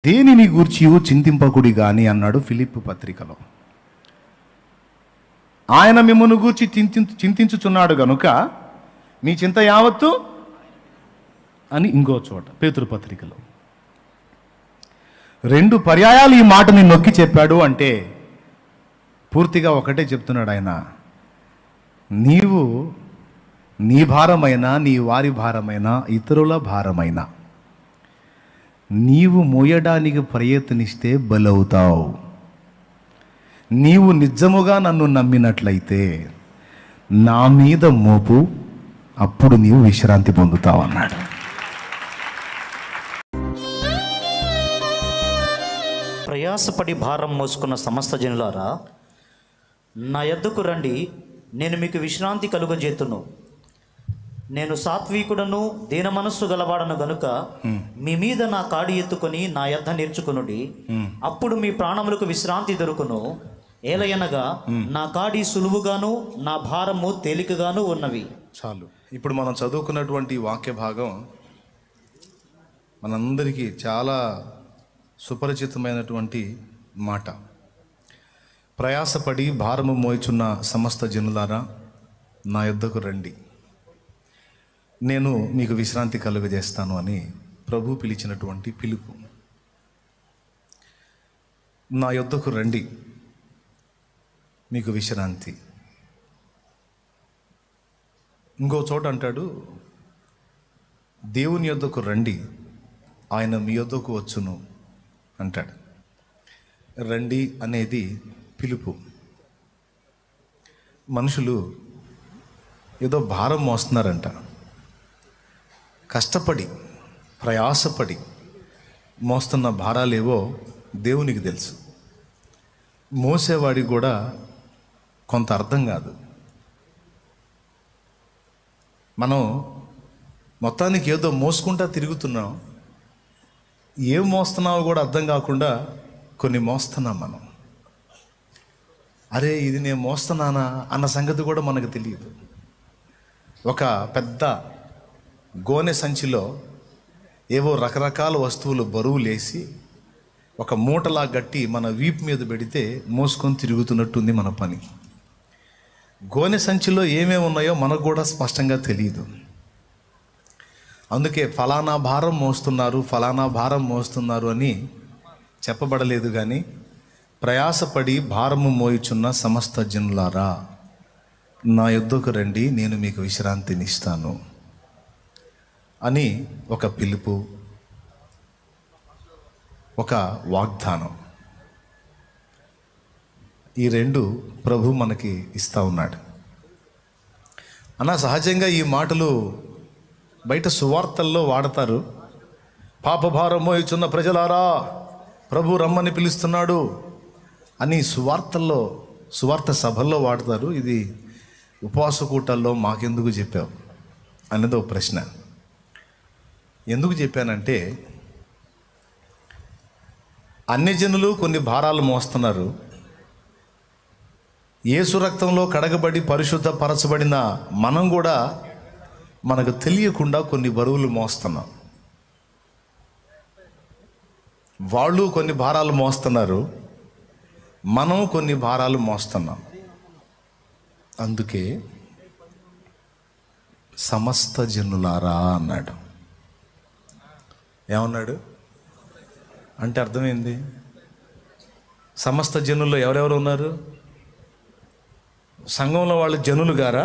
దేనిని గూర్చి చింతింపకుడి గాని అన్నాడు ఫిలిప్పు పత్రికలో. ఆయన మిమ్మల్ని గూర్చి చింతించుచున్నాడు గనుక మీ చింత యావత్తు అని ఇంకో చోట పేతురు పత్రికలో 2 పర్యాయాలు ఈ మాటని నొక్కి చెప్పాడు. అంటే పూర్తిగా ఒకటే చెప్తున్నాడు ఆయన, నీవు నీ భారమైన, నీ వారి భారమైన, ఇతరుల భారమైన నీవు మోయడానికి ప్రయత్నిస్తే బలవుతావు. నీవు నిజముగా నన్ను నమ్మినట్లయితే నా మీద మోపు, అప్పుడు నీవు విశ్రాంతి పొందుతావు అన్నాడు. ప్రయాసపడి భారం మోసుకున్న సమస్త జనులారా, నా యొద్దకు రండి, నేను మీకు విశ్రాంతి కలుగజేతును. నేను సాత్వికుడను దీన మనస్సు గలవాడను గనుక మీ మీద నా కాడి ఎత్తుకొని నా యొద్ద నేర్చుకొనుడి, అప్పుడు మీ ప్రాణములకు విశ్రాంతి దొరుకును. ఏలయనగా నా కాడి సులువుగాను నా భారము తేలికగాను ఉన్నవి. చాలు. ఇప్పుడు మనం చదువుకున్నటువంటి వాక్య భాగం మనందరికీ చాలా సుపరిచితమైనటువంటి మాట. ప్రయాసపడి భారము మోయిచున్న సమస్త జనులారా, నా యొద్దకు రండి, నేను మీకు విశ్రాంతి కలుగజేస్తాను అని ప్రభు పిలిచినటువంటి పిలుపు. నా యొద్దకు రండి, మీకు విశ్రాంతి. ఇంకో చోట అంటాడు, దేవుని యొద్దకు రండి, ఆయన మీ యొద్దకు వచ్చును అంటాడు. రండి అనేది పిలుపు. మనుషులు ఏదో భారం మోస్తున్నారంట. కష్టపడి ప్రయాసపడి మోస్తున్న భారాలేవో దేవునికి తెలుసు. మోసేవాడికి కూడా కొంత అర్థం కాదు. మనం మొత్తానికి ఏదో మోసుకుంటా తిరుగుతున్నాం, ఏం మోస్తున్నావో కూడా అర్థం కాకుండా కొన్ని మోస్తున్నాం మనం. అరే ఇది నేను మోస్తున్నానా అన్న సంగతి కూడా మనకు తెలియదు. ఒక పెద్ద గోనె సంచిలో ఏవో రకరకాల వస్తువులు బరువులేసి ఒక మూటలా గట్టి మన వీపు మీద పెడితే మోసుకొని తిరుగుతున్నట్టుంది మన పని. గోనె సంచిలో ఏమేమి ఉన్నాయో మనకు కూడా స్పష్టంగా తెలియదు. అందుకే ఫలానా భారం మోస్తున్నారు, ఫలానా భారం మోస్తున్నారు అని చెప్పబడలేదు. కానీ ప్రయాసపడి భారము మోయుచున్న సమస్త జనులారా, నా యొద్దకు రండి, నేను మీకు విశ్రాంతినిస్తాను అని ఒక పిలుపు, ఒక వాగ్దానం. ఈ 2 ప్రభు మనకి ఇస్తూ ఉన్నాడు. అన్న సహజంగా ఈ మాటలు బయట సువార్తల్లో వాడతారు. పాపభారం మోయుచున్న ప్రజలారా, ప్రభు రమ్మని పిలుస్తున్నాడు అని సువార్తల్లో, సువార్త సభల్లో వాడతారు. ఇది ఉపవాస కూటల్లో మాకెందుకు చెప్పావు అన్నది ఒక ప్రశ్న. ఎందుకు చెప్పానంటే, అన్ని జనులు కొన్ని భారాలు మోస్తున్నారు. యేసు రక్తంలో కడగబడి పరిశుద్ధపరచబడిన మనం కూడా మనకు తెలియకుండా కొన్ని బరువులు మోస్తున్నాం. వాళ్ళు కొన్ని భారాలు మోస్తున్నారు, మనం కొన్ని భారాలు మోస్తున్నాం. అందుకే సమస్త జనులారా అన్నాడు. ఏమన్నాడు అంటే అర్థమైంది. సమస్త జనుల్లో ఎవరెవరు ఉన్నారు? సంఘంలో వాళ్ళు జనులు గారా?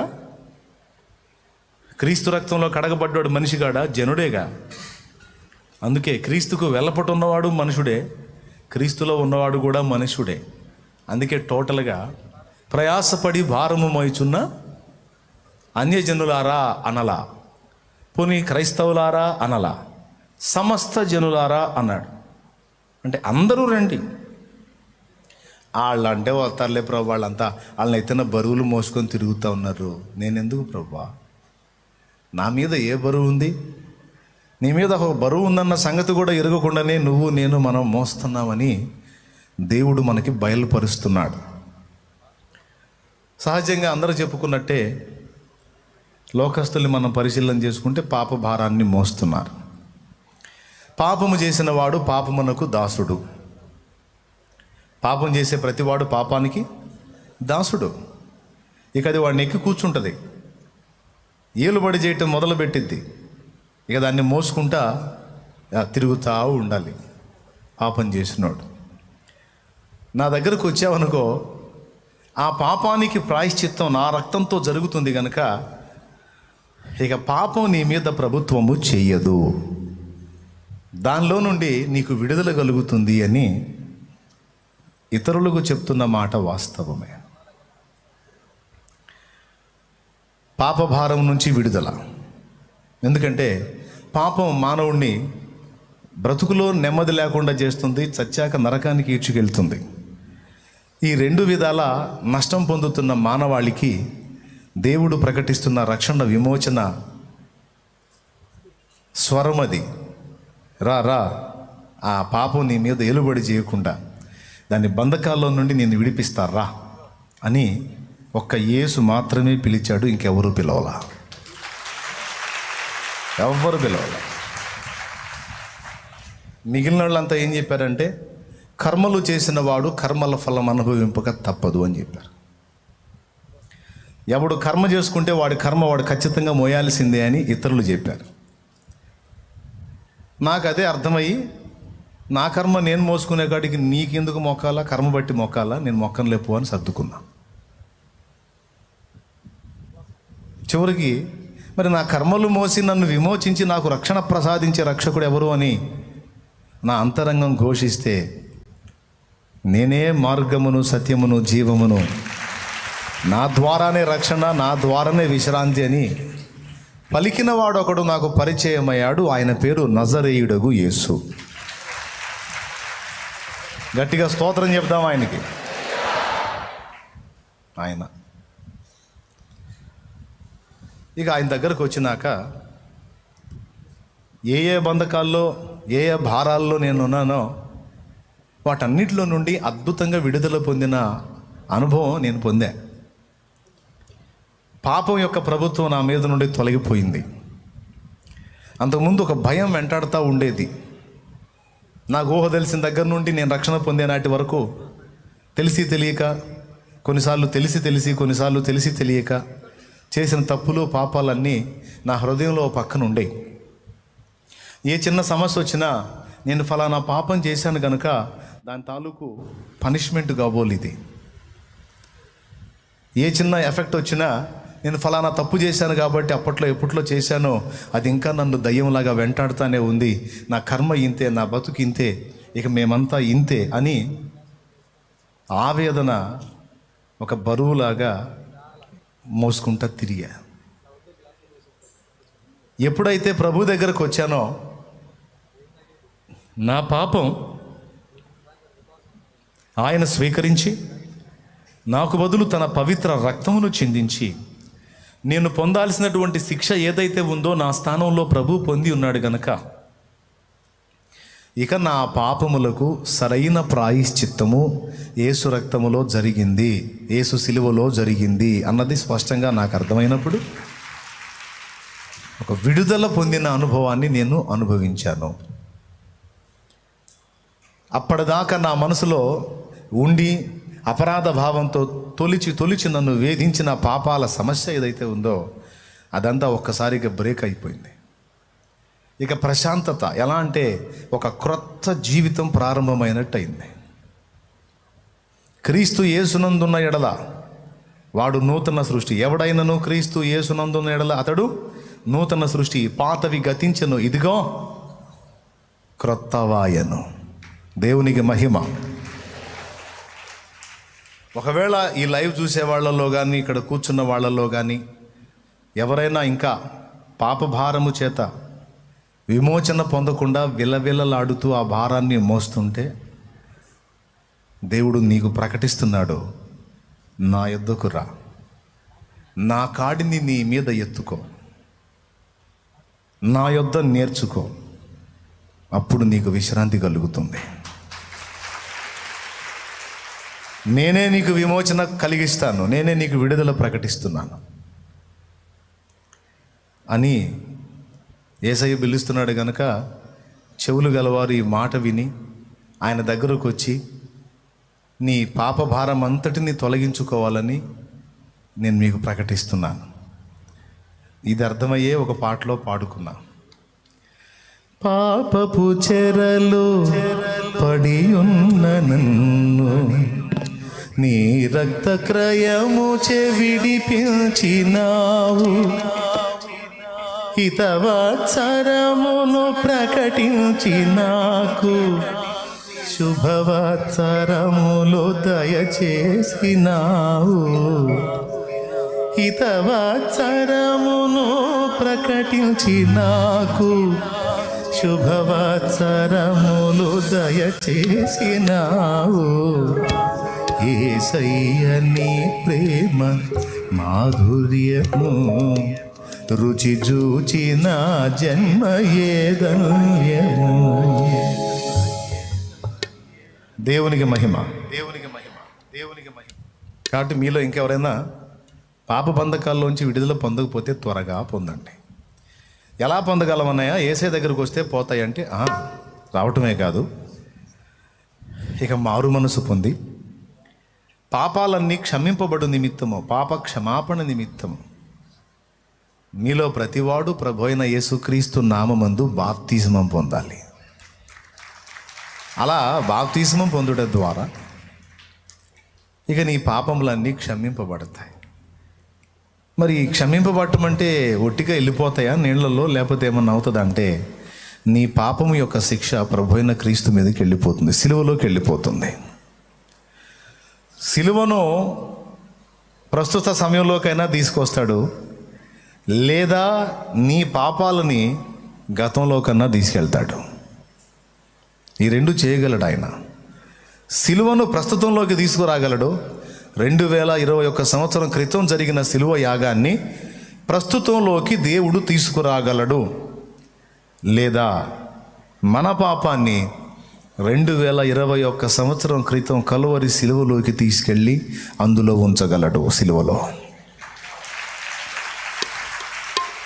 క్రీస్తు రక్తంలో కడగబడ్డాడు మనిషిగాడా? జనుడేగా. అందుకే క్రీస్తుకు వెల్లపట్టు ఉన్నవాడు మనుషుడే, క్రీస్తులో ఉన్నవాడు కూడా మనుషుడే. అందుకే టోటల్గా ప్రయాసపడి భారము మోయుచున్న అన్యజనులారా అనలా, పోనీ క్రైస్తవులారా అనలా, సమస్త జనులారా అన్నాడు. అంటే అందరూ రండి. వాళ్ళు అంటే వస్తారులే ప్రభు, వాళ్ళంతా వాళ్ళని ఎత్తిన బరువులు మోసుకొని తిరుగుతూ ఉన్నారు, నేనెందుకు ప్రభా? నా మీద ఏ బరువు ఉంది? నీ మీద ఒక బరువు ఉందన్న సంగతి కూడా ఎరగకుండానే నువ్వు నేను మనం మోస్తున్నామని దేవుడు మనకి బయలుపరుస్తున్నాడు. సహజంగా అందరూ చెప్పుకున్నట్టే లోకస్తుల్ని మనం పరిశీలన చేసుకుంటే పాప భారాన్ని మోస్తున్నారు. పాపము చేసిన వాడు పాపమునకు దాసుడు. పాపం చేసే ప్రతివాడు పాపానికి దాసుడు. ఇక అది వాడిని ఎక్కి కూర్చుంటుంది, ఏలుబడి చేయటం మొదలుపెట్టిద్ది. ఇక దాన్ని మోసుకుంటా తిరుగుతూ ఉండాలి. పాపం చేసినోడు నా దగ్గరకు వచ్చావనుకో, ఆ పాపానికి ప్రాయశ్చిత్తం నా రక్తంతో జరుగుతుంది కనుక ఇక పాపం నీ మీద ప్రభుత్వము చెయ్యదు, దానిలో నుండి నీకు విడుదల కలుగుతుంది అని ఇతరులకు చెప్తున్న మాట వాస్తవమే. పాపభారం నుంచి విడుదల. ఎందుకంటే పాపం మానవుణ్ణి బ్రతుకులో నెమ్మది లేకుండా చేస్తుంది, చచ్చాక నరకానికి ఈడ్చుకెళ్తుంది. ఈ రెండు విధాల నష్టం పొందుతున్న మానవాళికి దేవుడు ప్రకటిస్తున్న రక్షణ విమోచన స్వరమది. రా రా, ఆ పాపం నీ మీద ఏలుబడి చేయకుండా దాని బంధకాల్లో నుండి నేను విడిపిస్తారా అని ఒక్క యేసు మాత్రమే పిలిచాడు, ఇంకెవరూ పిలవలా, ఎవ్వరు పిలవలా. మిగిలిన వాళ్ళంతా ఏం చెప్పారంటే, కర్మలు చేసిన వాడు కర్మల ఫలం అనుభవింపక తప్పదు అని చెప్పారు. ఎవడు కర్మ చేసుకుంటే వాడి కర్మ వాడు ఖచ్చితంగా మోయాల్సిందే అని ఇతరులు చెప్పారు. నాకు అదే అర్థమయ్యి, నా కర్మ నేను మోసుకునే కాడికి నీకెందుకు మొక్కాలా, కర్మ బట్టి మొక్కాలా, నేను మొక్కను లేపు అని సర్దుకున్నా. చివరికి మరి నా కర్మలు మోసి నన్ను విమోచించి నాకు రక్షణ ప్రసాదించే రక్షకుడు ఎవరు అని నా అంతరంగం ఘోషిస్తే, నేనే మార్గమును సత్యమును జీవమును, నా ద్వారానే రక్షణ, నా ద్వారానే విశ్రాంతి అని పలికిన వాడొకడు నాకు పరిచయమయ్యాడు. ఆయన పేరు నజరేయుడగు యేసు. గట్టిగా స్తోత్రం చెప్దాం ఆయనకి. ఆయన ఇక ఆయన దగ్గరకు వచ్చినాక ఏ ఏ బంధకాల్లో ఏ ఏ భారాల్లో నేను ఉన్నానో వాటన్నిటిలో నుండి అద్భుతంగా విడుదల పొందిన అనుభవం నేను పొందా. పాపం యొక్క ప్రభుత్వం నా మీద నుండి తొలగిపోయింది. అంతకుముందు ఒక భయం వెంటాడుతూ ఉండేది. నాకు ఊహ తెలిసిన దగ్గర నుండి నేను రక్షణ పొందే నాటి వరకు తెలిసి తెలియక, కొన్నిసార్లు తెలిసి కొన్నిసార్లు తెలిసి తెలియక చేసిన తప్పులు పాపాలన్నీ నా హృదయంలో పక్కన ఉండేవి. ఏ చిన్న సమస్య వచ్చినా నేను ఫలానా పాపం చేశాను కనుక దాని తాలూకు పనిష్మెంట్ కాబోలిది. ఏ చిన్న ఎఫెక్ట్ వచ్చినా నేను ఫలానా తప్పు చేశాను కాబట్టి ఎప్పట్లో చేశానో అది ఇంకా నన్ను దయ్యంలాగా వెంటాడుతూనే ఉంది. నా కర్మ ఇంతే, నా బతుకు ఇంతే, ఇక మేమంతా ఇంతే అని ఆవేదన ఒక బరువులాగా మోసుకుంటా తిరిగా. ఎప్పుడైతే ప్రభు దగ్గరకు వచ్చానో నా పాపం ఆయన స్వీకరించి నాకు బదులు తన పవిత్ర రక్తమును చిందించి నేను పొందాల్సినటువంటి శిక్ష ఏదైతే ఉందో నా స్థానంలో ప్రభు పొంది ఉన్నాడు గనక ఇక నా పాపములకు సరైన ప్రాయశ్చిత్తము యేసు రక్తములో జరిగింది, యేసు సిలువలో జరిగింది అన్నది స్పష్టంగా నాకు అర్థమైనప్పుడు ఒక విడుదల పొందిన అనుభవాన్ని నేను అనుభవించాను. అప్పటిదాకా నా మనసులో ఉండి అపరాధ భావంతో తొలిచి నన్ను వేధించిన పాపాల సమస్య ఏదైతే ఉందో అదంతా ఒక్కసారిగా బ్రేక్ అయిపోయింది. ఇక ప్రశాంతత ఎలా అంటే ఒక క్రొత్త జీవితం ప్రారంభమైనట్టు అయింది. క్రీస్తు యేసునందున్న ఎడల వాడు నూతన సృష్టి. ఎవడైనను క్రీస్తు యేసునందున్న ఎడల అతడు నూతన సృష్టి. పాతవి గతించెను, ఇదిగో క్రొత్తవాయను. దేవునికి మహిమ. ఒకవేళ ఈ లైవ్ చూసే వాళ్ళలో కానీ ఇక్కడ కూర్చున్న వాళ్ళలో కానీ ఎవరైనా ఇంకా పాపభారము చేత విమోచన పొందకుండా విలవిలలాడుతూ ఆ భారాన్ని మోస్తుంటే దేవుడు నీకు ప్రకటిస్తున్నాడు, నా యొద్దకు రా, నా కాడిని నీ మీద ఎత్తుకో, నా యొద్ద నేర్చుకో, అప్పుడు నీకు విశ్రాంతి కలుగుతుంది. నేనే నీకు విమోచన కలిగిస్తాను, నేనే నీకు విడుదల ప్రకటిస్తున్నాను అని యేసయ్య పిలుస్తున్నాడు గనుక చెవులు గలవారు ఈ మాట విని ఆయన దగ్గరకు వచ్చి నీ పాప భారం అంతటిని తొలగించుకోవాలని నేను మీకు ప్రకటిస్తున్నాను. ఇది అర్థమయ్యే ఒక పాటలో పాడుకున్నా. పాపపు చెరలో పడి ఉన్న నన్ను నీ రక్త క్రయము విడిపించినావు, హితవత్సరమును ప్రకటించి నాకు శుభవత్సరములు దయచేసినావు, హితవత్సరమును ప్రకటించి నాకు శుభవత్సరములు దయచేసినావు. యేసయ్య నీ ప్రేమ మాధుర్యము రుచి చూచిన జన్మయే ధన్యము. దేవునికి మహిమ, దేవునికి మహిమ, దేవునికి మహిమ. కాబట్టి మీలో ఇంకెవరైనా పాప బంధకాల్లోంచి విడుదల పొందకపోతే త్వరగా పొందండి. ఎలా పొందగలమన్నాయా? యేసే దగ్గరకు వస్తే పోతాయంటే రావటమే కాదు, ఇక మారు మనసు పొంది పాపాలన్నీ క్షమింపబడు నిమిత్తము, పాప క్షమాపణ నిమిత్తము మీలో ప్రతివాడు ప్రభు అయిన యేసుక్రీస్తు నామమందు బాప్తిస్మం పొందాలి. అలా బాప్తిస్మం పొందుట ద్వారా ఇక నీ పాపములన్నీ క్షమింపబడతాయి. మరి క్షమింపబడటం అంటే ఒట్టిగా వెళ్ళిపోతాయా నీళ్లలో, లేకపోతే ఏమన్నా అవుతుందా అంటే నీ పాపము యొక్క శిక్ష ప్రభు అయిన క్రీస్తు మీదకి వెళ్ళిపోతుంది, సిలువలోకి వెళ్ళిపోతుంది. సిలువను ప్రస్తుత సమయంలోకైనా తీసుకొస్తాడు, లేదా నీ పాపాలని గతంలో కన్నా తీసుకెళ్తాడు. ఈ రెండు చేయగలడు ఆయన. సిలువను ప్రస్తుతంలోకి తీసుకురాగలడు. 2021 సంవత్సరం క్రితం జరిగిన సిలువ యాగాన్ని ప్రస్తుతంలోకి దేవుడు తీసుకురాగలడు. లేదా మన పాపాన్ని 2021 సంవత్సరం క్రితం కలువరి సిలువలోకి తీసుకెళ్ళి అందులో ఉంచగలడు. సిలువలో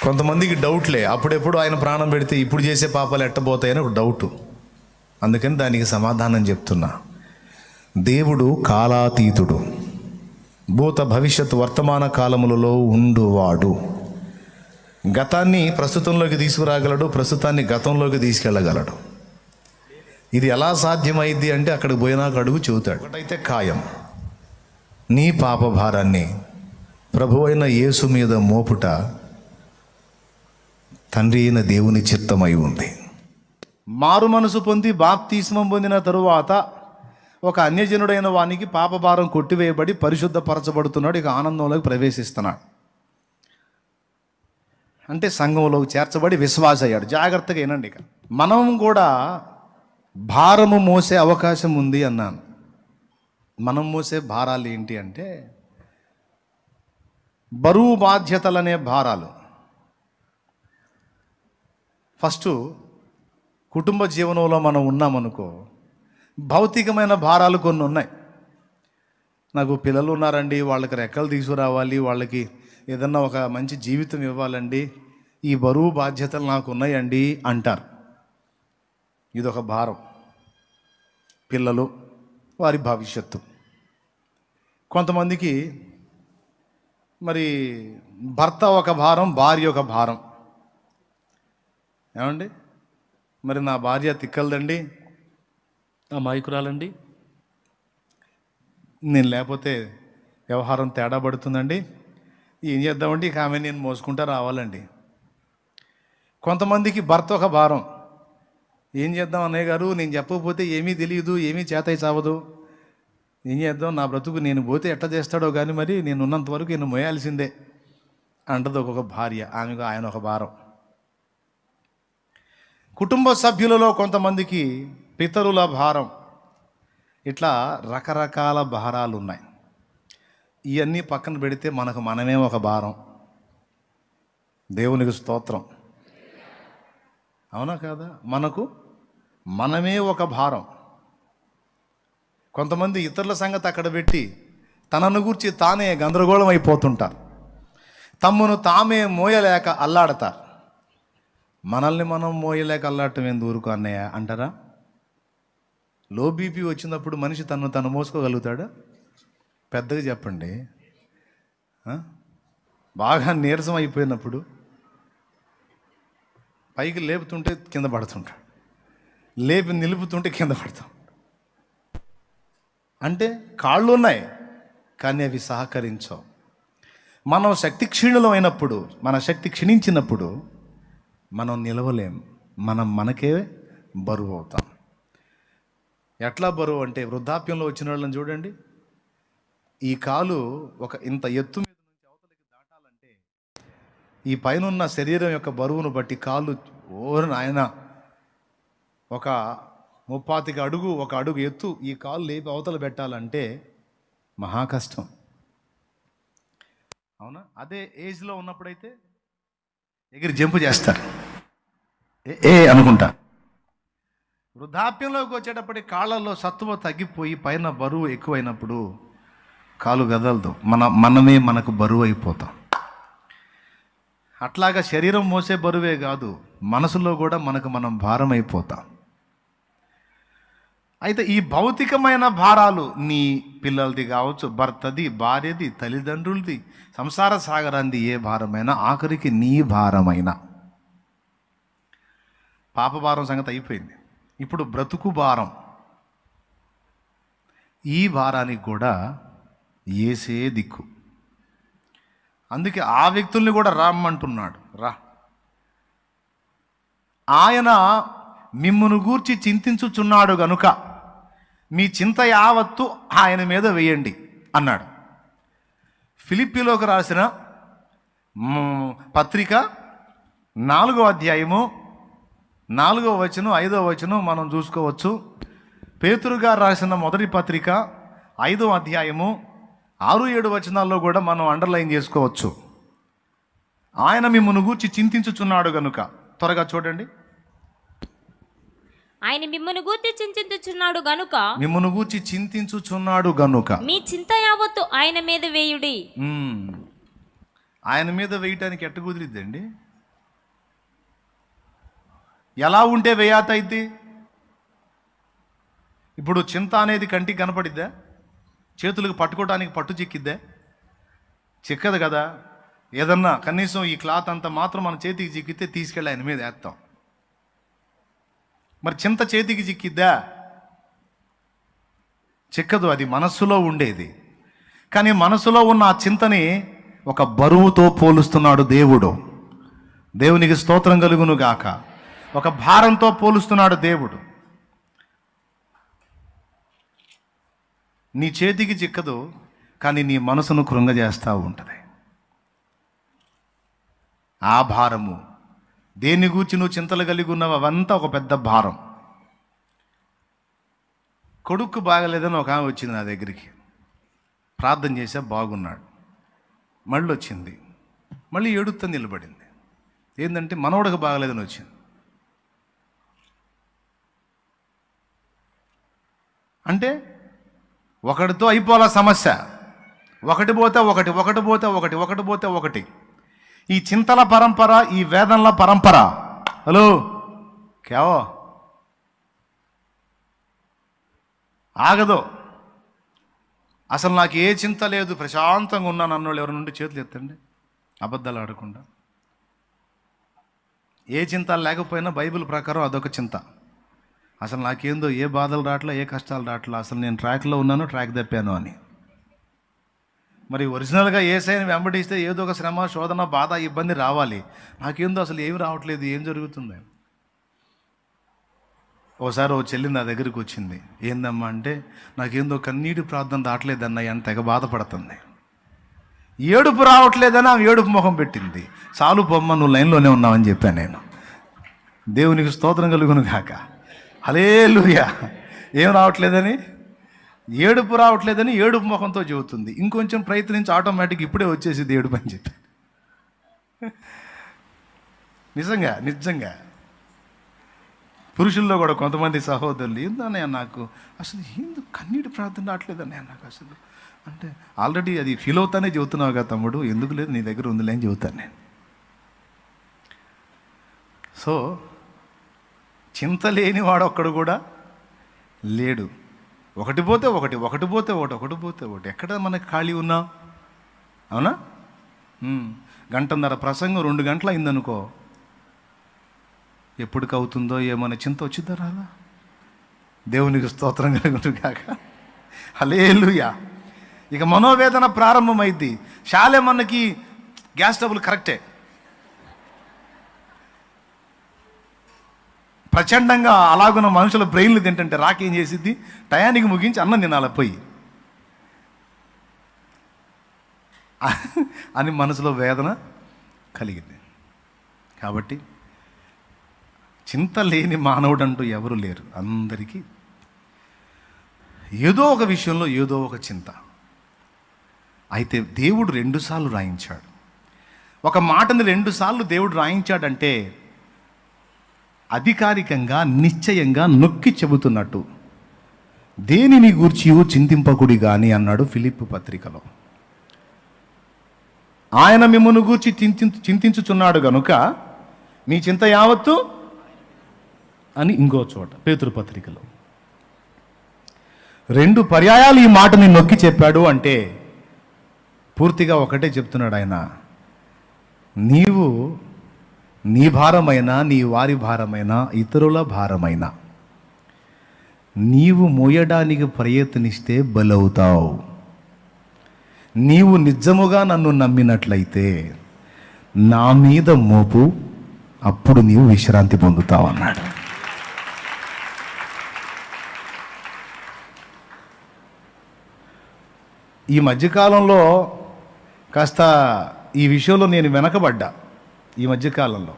కొంతమందికి డౌట్లే, అప్పుడెప్పుడు ఆయన ప్రాణం పెడితే ఇప్పుడు చేసే పాపాలు ఎట్టబోతాయని ఒక డౌటు. అందుకని దానికి సమాధానం చెప్తున్నా. దేవుడు కాలాతీతుడు, భూత భవిష్యత్ వర్తమాన కాలములలో ఉండువాడు. గతాన్ని ప్రస్తుతంలోకి తీసుకురాగలడు, ప్రస్తుతాన్ని గతంలోకి తీసుకెళ్ళగలడు. ఇది ఎలా సాధ్యమైంది అంటే అక్కడికి పోయినాక అడుగు చెబుతాడు. ఒకటైతే ఖాయం, నీ పాప భారాన్ని ప్రభు అయిన యేసు మీద మోపుట తండ్రి అయిన దేవుని చిత్తమై ఉంది. మారు మనసు పొంది బాప్తిస్మం పొందిన తరువాత ఒక అన్యజనుడైన వానికి పాపభారం కొట్టివేయబడి పరిశుద్ధపరచబడుతున్నాడు. ఇక ఆనందంలోకి ప్రవేశిస్తున్నాడు. అంటే సంఘంలోకి చేర్చబడి విశ్వాస అయ్యాడు. జాగ్రత్తగా వినండి. ఇక మనం కూడా భారము మోసే అవకాశం ఉంది అన్నాను. మనం మోసే భారాలు ఏంటి అంటే బరువు బాధ్యతలనే భారాలు. ఫస్ట్ కుటుంబ జీవనంలో మనం ఉన్నామనుకో, భౌతికమైన భారాలు కొన్ని ఉన్నాయి. నాకు పిల్లలు ఉన్నారండి, వాళ్ళకి రెక్కలు తీసుకురావాలి, వాళ్ళకి ఏదన్నా ఒక మంచి జీవితం ఇవ్వాలండి, ఈ బరువు బాధ్యతలు నాకు ఉన్నాయండి అంటారు. ఇదొక భారం. పిల్లలు, వారి భవిష్యత్తు. కొంతమందికి మరి భర్త ఒక భారం, భార్య ఒక భారం. ఏమండి, మరి నా భార్య తిక్కలదండి, అమాయకురాలండి, నేను లేకపోతే వ్యవహారం తేడా పడుతుందండి, ఏం చేద్దామండి, ఇక ఆమె నేను మోసుకుంటా రావాలండి. కొంతమందికి భర్త ఒక భారం. ఏం చేద్దాం అన్నయ్య గారు, నేను చెప్పకపోతే ఏమీ తెలియదు, ఏమీ చేతై చావదు, ఏం చేద్దాం, నా బ్రతుకు నేను పోతే ఎట్లా చేస్తాడో కానీ మరి నేను ఉన్నంత వరకు నేను మోయాల్సిందే అంటది ఒక్కొక్క భార్య. ఆమెకు ఆయన ఒక భారం. కుటుంబ సభ్యులలో కొంతమందికి పితరుల భారం. ఇట్లా రకరకాల భారాలు ఉన్నాయి. ఇవన్నీ పక్కన పెడితే మనకు మనమే ఒక భారం. దేవునికి స్తోత్రం. అవునా కాదా? మనకు మనమే ఒక భారం. కొంతమంది ఇతరుల సంగతి అక్కడ పెట్టి తనను గూర్చి తానే గందరగోళం అయిపోతుంటారు. తమ్మును తామే మోయలేక అల్లాడతారు. మనల్ని మనం మోయలేక అల్లాటం ఎందుకు ఊరుకో అన్నయ్య అంటారా? లో బీపీ వచ్చినప్పుడు మనిషి తను మోసుకోగలుగుతాడా? పెద్దగా చెప్పండి. ఆ? బాగా నీరసం అయిపోయినప్పుడు పైకి లేపుతుంటే కింద పడుతుంటాడు, లేపి నిలుపుతుంటే కింద పడతాం. అంటే కాళ్ళు ఉన్నాయి కానీ అవి సహకరించవు. మనం శక్తి క్షీణులం అయినప్పుడు, మన శక్తి క్షీణించినప్పుడు మనం నిలవలేం. మనకే బరువు అవుతాం. ఎట్లా బరువు అంటే, వృద్ధాప్యంలో వచ్చిన వాళ్ళని చూడండి. ఈ కాలు ఒక ఇంత ఎత్తు మీద నుంచి అవతలకి దాటాలంటే ఈ పైన ఉన్న శరీరం యొక్క బరువును బట్టి కాళ్ళు నాయన ఒక 30 అడుగు, ఒక అడుగు ఎత్తు ఈ కాలు లేపి అవతల పెట్టాలంటే మహా కష్టం. అవునా? అదే ఏజ్లో ఉన్నప్పుడైతే ఎగిరి జంపు చేస్తారు, ఏ అనుకుంటా. వృద్ధాప్యంలోకి వచ్చేటప్పటికి కాళ్ళల్లో సత్తువ తగ్గిపోయి పైన బరువు ఎక్కువైనప్పుడు కాలు గదలదు, మనమే మనకు బరువు అయిపోతాం. అట్లాగా శరీరం మోసే బరువే కాదు, మనసులో కూడా మనం భారం అయిపోతాం. అయితే ఈ భౌతికమైన భారాలు నీ పిల్లలది కావచ్చు, భర్తది, భార్యది, తల్లిదండ్రులది, సంసార సాగరాంది ఏ భారమైనా, ఆఖరికి నీ భారమైనా. పాప భారం సంగతి అయిపోయింది, ఇప్పుడు బ్రతుకు భారం. ఈ భారానికి కూడా యేసే దిక్కు. అందుకే ఆ వ్యక్తుల్ని కూడా రమ్మంటున్నాడు. రా, ఆయన మిమ్మును గూర్చి చింతించుచున్నాడు గనుక మీ చింత యావత్తు ఆయన మీద వేయండి అన్నాడు. ఫిలిప్పీలోకి రాసిన పత్రిక 4వ అధ్యాయము 4వ వచనం 5వ వచనం మనం చూసుకోవచ్చు. పేతురు గారు రాసిన మొదటి పత్రిక 5వ అధ్యాయము 6-7 వచనాల్లో కూడా మనం అండర్లైన్ చేసుకోవచ్చు. ఆయన మిమ్మును గూర్చి చింతించుచున్నాడు గనుక. త్వరగా చూడండి. ఆయన మిమ్మును గూర్చి చింతించుచున్నాడు గనుక, మిమ్మును గూర్చి చింతించుచున్నాడు గనుక మీ చింత యావత్తు ఆయన మీద వేయుడి. ఆయన మీద వేయటానికి ఎట్ట కుదిరిద్దండి? ఎలా ఉంటే వేయాత అయితే? ఇప్పుడు చింత అనేది కంటికి కనపడిద్దా? చేతులకు పట్టుకోవడానికి పట్టు చిక్కిద్దా? చిక్కదు కదా. ఏదన్నా కనీసం ఈ క్లాత్ అంత మాత్రం మన చేతికి చిక్కితే తీసుకెళ్ళి ఆయన మీద వేస్తాం. మరి చింత చేతికి చిక్కిద్దా? చిక్కదు. అది మనస్సులో ఉండేది. కానీ మనసులో ఉన్న ఆ చింతని ఒక బరువుతో పోలుస్తున్నాడు దేవుడు. దేవునికి స్తోత్రం కలుగును గాక. ఒక భారంతో పోలుస్తున్నాడు దేవుడు. నీ చేతికి చిక్కదు, కానీ నీ మనసును కృంగజేస్తూ ఉంటుంది. ఆ భారము, దేని గూర్చి నువ్వు చింతలు కలిగి ఉన్నావు, అవంతా ఒక పెద్ద భారం. కొడుకు బాగలేదని ఒక ఆమె వచ్చింది నా దగ్గరికి. ప్రార్థన చేసా, బాగున్నాడు. మళ్ళీ వచ్చింది, మళ్ళీ ఏడుస్తూ నిలబడింది. ఏంటంటే మనవడికి బాగలేదని వచ్చింది. అంటే ఒకటితో అయిపోవాల సమస్య. ఒకటి పోతే ఒకటి, ఒకటి పోతే ఒకటి, ఒకటి పోతే ఒకటి. ఈ చింతల పరంపర, ఈ వేదనల పరంపర. హలో కేవో ఆగదు. అసలు నాకు ఏ చింత లేదు, ప్రశాంతంగా ఉన్నాను అన్నోళ్ళు ఎవరి నుండి చేతులు ఎత్తండి, అబద్ధాలు ఆడకుండా. ఏ చింత లేకపోయినా బైబిల్ ప్రకారం అదొక చింత. అసలు నాకేందో ఏ బాధలు రావట్లా, ఏ కష్టాలు రావట్లా, అసలు నేను ట్రాక్లో ఉన్నాను, ట్రాక్ తప్పాను అని. మరి ఒరిజినల్గా యేసయ్యని వెంబడిస్తే ఏదో ఒక శ్రమ, శోధన, బాధ, ఇబ్బంది రావాలి. నాకేందో అసలు ఏమి రావట్లేదు, ఏం జరుగుతుంది? ఓసారి ఓ చెల్లి నా దగ్గరికి వచ్చింది. ఏందమ్మా అంటే, నాకేందో కన్నీటి ప్రార్థన రావట్లేదన్నయ్య అని తెగ బాధపడుతుంది. ఏడుపు రావట్లేదని ఆమె ఏడుపు ముఖం పెట్టింది. చాలు పొమ్మ, నువ్వు లైన్లోనే ఉన్నావని చెప్పాను నేను. దేవునికి స్తోత్రం కలుగును గాక. హల్లెలూయా. ఏం రావట్లేదని, ఏడుపు రావట్లేదని ఏడుపు ముఖంతో చెబుతుంది. ఇంకొంచెం ప్రయత్నించి ఆటోమేటిక్ ఇప్పుడే వచ్చేసింది ఏడుపు అని చెప్పి. నిజంగా నిజంగా పురుషుల్లో కూడా కొంతమంది సహోదరులు, ఏందన్నయ్య నాకు అసలు ఎందుకు కన్నీటి ప్రార్థన రావట్లేదన్నయ్య నాకు అసలు అంటే, ఆల్రెడీ అది ఫీల్ అవుతానే చెబుతున్నావు కదా తమ్ముడు, ఎందుకు లేదు నీ దగ్గర ఉందిలే అని చెబుతాను నేను. సో చింత లేనివాడు ఒక్కడు కూడా లేడు. ఒకటి పోతే ఒకటి, ఒకటి పోతే ఒకటి, ఒకటి పోతే ఒకటి. ఎక్కడ మనకి ఖాళీ ఉన్నా? అవునా? గంటన్నర ప్రసంగం 2 గంటలు అయిందనుకో, ఎప్పటికి అవుతుందో ఏమైనా చింత వచ్చిందో రాదా? దేవునికి స్తోత్రం కలుగును కాక. హల్లెలూయా. ఇక మనోవేదన ప్రారంభమైంది. శాలే మనకి గ్యాస్ ట్రబుల్ కరెక్టే, ప్రచండంగా అలాగున్న మనుషుల బ్రెయిన్లు తింటుంటే రాకేం చేసిద్ది? టయానికి ముగించి అన్నం తినాలి పోయి అని మనసులో వేదన కలిగింది. కాబట్టి చింత లేని మానవుడు అంటూ ఎవరు లేరు. అందరికీ ఏదో ఒక విషయంలో ఏదో ఒక చింత. అయితే దేవుడు 2 సార్లు రాయించాడు. ఒక మాటని 2 సార్లు దేవుడు రాయించాడంటే అధికారికంగా నిశ్చయంగా నొక్కి చెబుతున్నట్టు. దేనిని గూర్చి చింతింపకుడి గాని అన్నాడు ఫిలిప్పు పత్రికలో. ఆయన మిమ్మును గూర్చి చింతించుచున్నాడు గనుక మీ చింత యావత్తు అని ఇంకో చోట పేతురు పత్రికలో 2 పర్యాయాలు ఈ మాటని నొక్కి చెప్పాడు. అంటే పూర్తిగా ఒకటే చెప్తున్నాడు ఆయన, నీవు నీ భారమైనా, నీ వారి భారమైనా, ఇతరుల భారమైనా నీవు మోయడానికి ప్రయత్నిస్తే బలవుతావు. నీవు నిజముగా నన్ను నమ్మినట్లయితే నా మీద మోపు, అప్పుడు నీవు విశ్రాంతి పొందుతావు అన్నాడు. ఈ మధ్యకాలంలో కాస్త ఈ విషయంలో నేను వెనకబడ్డా ఈ మధ్యకాలంలో.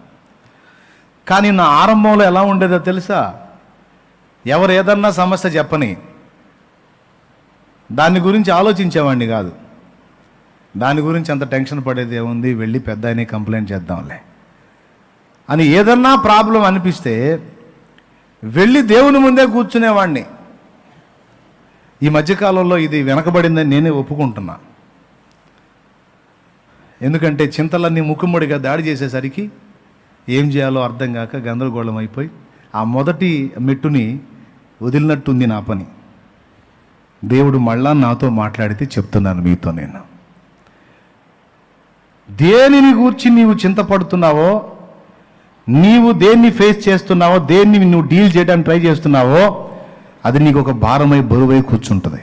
కానీ నా ఆరంభంలో ఎలా ఉండేదో తెలుసా? ఎవరు ఏదన్నా సమస్య చెప్పని దాని గురించి ఆలోచించేవాడిని కాదు. దాని గురించి అంత టెన్షన్ పడేది ఏముంది, వెళ్ళి పెద్ద ఆయనే కంప్లైంట్ చేద్దాంలే అని ఏదన్నా ప్రాబ్లం అనిపిస్తే వెళ్ళి దేవుని ముందే కూర్చునేవాడిని. ఈ మధ్యకాలంలో ఇది వెనకబడిందని నేనే ఒప్పుకుంటున్నా. ఎందుకంటే చింతలన్నీ ముక్కుమ్మడిగా దాడి చేసేసరికి ఏం చేయాలో అర్థం కాక గందరగోళం అయిపోయి ఆ మొదటి మెట్టుని వదిలినట్టుంది నా పని. దేవుడు మళ్ళా నాతో మాట్లాడితే చెప్తున్నాను మీతో. నేను దేనిని గూర్చి నీవు చింతపడుతున్నావో, నీవు దేన్ని ఫేస్ చేస్తున్నావో, దేన్ని నువ్వు డీల్ చేయడానికి ట్రై చేస్తున్నావో అది నీకు ఒక భారమై బరువై కూర్చుంటుంది.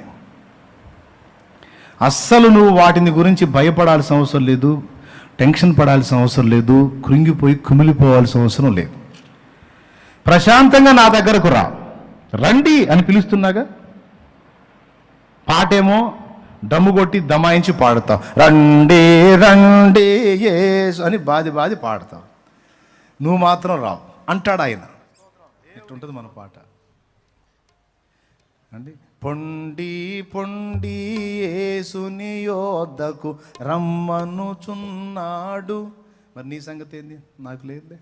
అస్సలు నువ్వు వాటిని గురించి భయపడాల్సిన అవసరం లేదు, టెన్షన్ పడాల్సిన అవసరం లేదు, కృంగిపోయి కుమిలిపోవాల్సిన అవసరం లేదు. ప్రశాంతంగా నా దగ్గరకు రండి అని పిలుస్తున్నాగా. పాటేమో దమ్ము కొట్టి దమాయించి పాడతావు, రండి రండి యేసు అని బాది పాడతావు. నువ్వు మాత్రం రావు అంటాడు ఆయన. ఎట్టుంటుంది మన పాట అండి? పొండి పొండి యేసుని యోద్దకు రమ్మనుచున్నాడు. మరి నీ సంగతి ఏంది? నాకు లేదులే,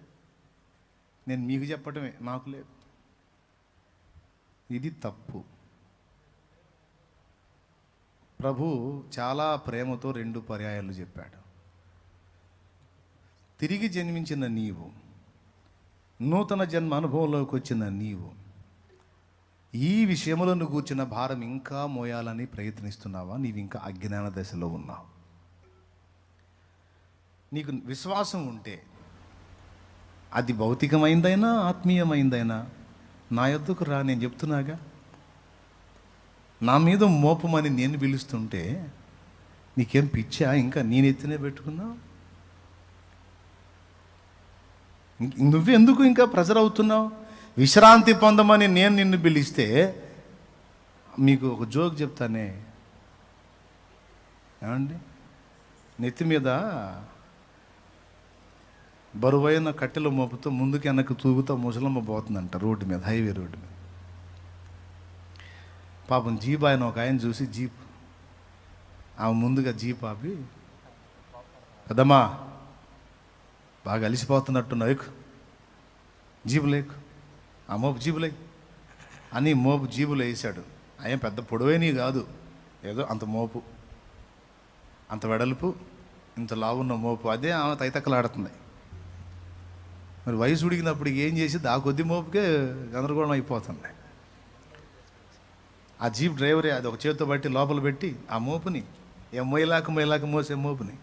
నేను మీకు చెప్పటమే, నాకు లేదు. ఇది తప్పు. ప్రభు చాలా ప్రేమతో 2 పర్యాయాలు చెప్పాడు. తిరిగి జన్మించిన నీవు, నూతన జన్మ అనుభవంలోకి వచ్చిన నీవు ఈ విషయములను కూర్చున్న భారం ఇంకా మోయాలని ప్రయత్నిస్తున్నావా? నీవు ఇంకా అజ్ఞాన దశలో ఉన్నావు. నీకు విశ్వాసం ఉంటే అది భౌతికమైందైనా ఆత్మీయమైందైనా నా యొద్దకు రా. నేను చెప్తున్నాగా, నా మీద మోపమని నేను పిలుస్తుంటే నీకేం పిచ్చా? ఇంకా నేను ఎత్తినే పెట్టుకున్నావు. నువ్వెందుకు ఇంకా ప్రెజర్ అవుతున్నావు? విశ్రాంతి పొందమని నేను నిన్ను పిలిస్తే, మీకు ఒక జోక్ చెప్తానే ఏమండి, నెత్తి మీద బరువైన కట్టెలు మోపుతూ ముందుకు వెనక్కి తూగుతూ ముసలమ్మ పోతుందంట రోడ్డు మీద, హైవే రోడ్డు మీద. పాపం జీప్ ఆయన ఒక ఆయన చూసి జీప్ ఆమె ముందుగా జీప్ ఆపి, పెద్దమ్మా బాగా అలిసిపోతున్నట్టున్నావు, ఎక్కు జీబు లేకు, ఆ మోపు జీబులే అని మోపు జీబులు వేసాడు. ఆయన పెద్ద పొడవైనవి కాదు, ఏదో అంత మోపు, అంత వెడల్పు, ఇంత లావున్న మోపు. అదే ఆమె తైతక్కలాడుతుంది. మరి వయసు ఉడికినప్పుడు ఏం చేసి ఆ కొద్ది మోపుకే గందరగోళం అయిపోతుంది. ఆ జీప్ డ్రైవరే అది ఒక చేతితో బట్టి లోపల పెట్టి ఆ మోపుని మొయ్యలాక మోసే మోపుని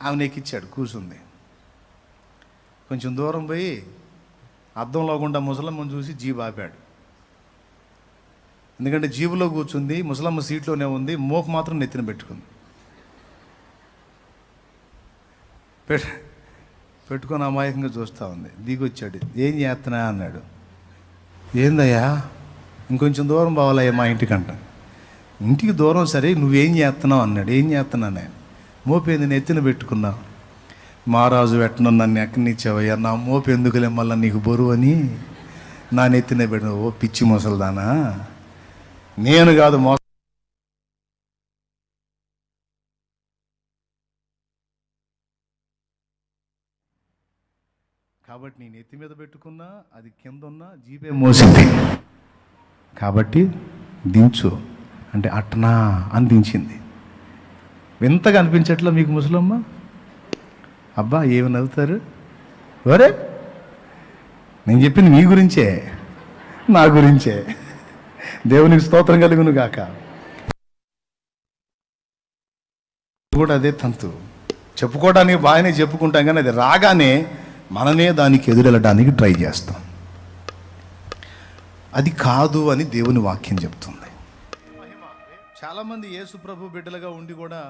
ఆమెను ఎక్కిచ్చాడు. కూర్చుంది. కొంచెం దూరం పోయి అద్దంలో గుండా ముసలమ్మను చూసి జీప్ ఆపాడు. ఎందుకంటే జీబులో కూర్చుంది, ముసలమ్మ సీట్లోనే ఉంది, మోపు మాత్రం నెత్తిన పెట్టుకుంది. పెట్టుకొని అమాయకంగా చూస్తూ ఉంది. దిగొచ్చాడు. ఏం చేస్తున్నా అన్నాడు. ఏందయ్యా, ఇంకొంచెం దూరం పోవాలయ్యా మా ఇంటికంట. ఇంటికి దూరం సరే, నువ్వేం చేస్తున్నావు అన్నాడు. ఏం చేస్తున్నా నేను? మోపేంది నెత్తిన పెట్టుకున్నావు. మహారాజు వెట్టను నన్ను ఎక్కడినిచ్చావయ్యా, నా మోపు ఎందుకులే మళ్ళీ నీకు బరువు అని నా నెత్తిన పెట్టిన. ఓ పిచ్చి ముసల్దానా, నేను కాదు కాబట్టి నేను ఎత్తి మీద పెట్టుకున్నా, అది కింద ఉన్న జీపే మోసింది కాబట్టి దించు అంటే అట్టనా అని దించింది. వింతగా అనిపించట్లా మీకు ముసలమ్మ? అబ్బా ఏమి నవ్వుతారు? ఒరే, నేను చెప్పింది మీ గురించే, నా గురించే. దేవునికి స్తోత్రం కలుగును గాక. కూడా అదే తంతు. చెప్పుకోవడానికి బాగానే చెప్పుకుంటాం, కానీ అది రాగానే మననే దానికి ఎదురెళ్ళడానికి ట్రై చేస్తాం. అది కాదు అని దేవుని వాక్యం చెప్తుంది. చాలామంది యేసు ప్రభు బిడ్డలుగా ఉండి కూడా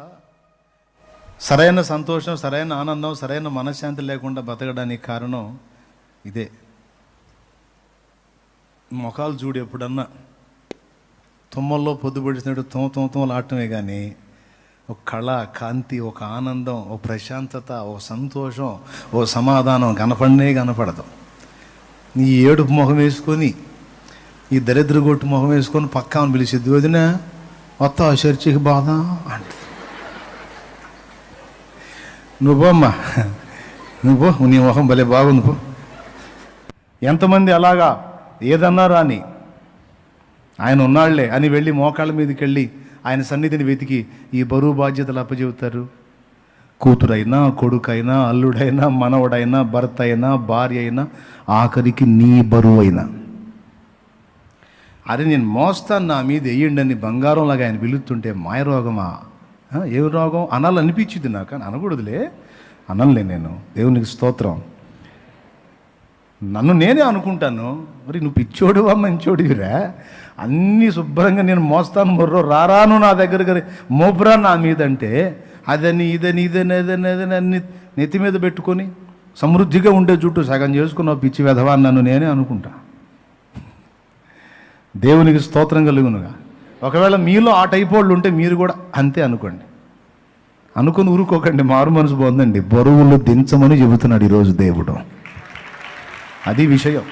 సరైన సంతోషం, సరైన ఆనందం, సరైన మనశ్శాంతి లేకుండా బతకడానికి కారణం ఇదే. మొఖాలు చూడు, ఎప్పుడన్నా తుమ్మల్లో పొద్దుపడిచినట్టు తోలాటమే కానీ ఒక కళ, కాంతి, ఒక ఆనందం, ఒక ప్రశాంతత, ఒక సంతోషం, ఓ సమాధానం కనపడదు. నీ ఏడుపు మొహం వేసుకొని, ఈ దరిద్ర గొట్టు మొహం వేసుకొని పక్కాను పిలిచిద్ది, వదిన మొత్తం ఆ చర్చికి బాధ అంటే, నువ్వమ్మా నువ్వు నీ మొహం భలే బాగుంది పో. ఎంతమంది అలాగా ఏదన్నారా అని ఆయన ఉన్నాళ్లే అని వెళ్ళి మోకాళ్ళ మీదకి వెళ్ళి ఆయన సన్నిధిని వెతికి ఈ బరువు బాధ్యతలు అప్పచెబుతారు. కూతురైనా, కొడుకైనా, అల్లుడైనా, మనవడైనా, భర్త అయినా, భార్య అయినా, ఆఖరికి నీ బరువు అయినా. అరే నేను మోస్తాను, నా మీద వేయండి అని బంగారంలాగా ఆయన పిలుస్తుంటే మాయ రోగమా? ఏం రోగం అనాలనిపించింది నాకు, అని అనకూడదులే, అనలే నేను. దేవునికి స్తోత్రం. నన్ను నేనే అనుకుంటాను, మరి నువ్వు పిచ్చోడువా మంచోడివిరా, అన్నీ శుభ్రంగా నేను మోస్తాను, మొర్రో రారాను నా దగ్గర మోపురా నా మీద అంటే అదని ఇదని అన్ని నెత్తి మీద పెట్టుకొని సమృద్ధిగా ఉండే జుట్టు సగం చేసుకున్నావు పిచ్చి వెధవా నన్ను నేనే అనుకుంటా. దేవునికి స్తోత్రం కలుగునుగా. ఒకవేళ మీలో ఆ టైప్ వాళ్ళు ఉంటే మీరు కూడా అంతే అనుకోండి. అనుకుని ఊరుకోకండి, మారు మనసు పొందండి. బరువులు దించమని చెబుతున్నాడు ఈరోజు దేవుడు. అది విషయం.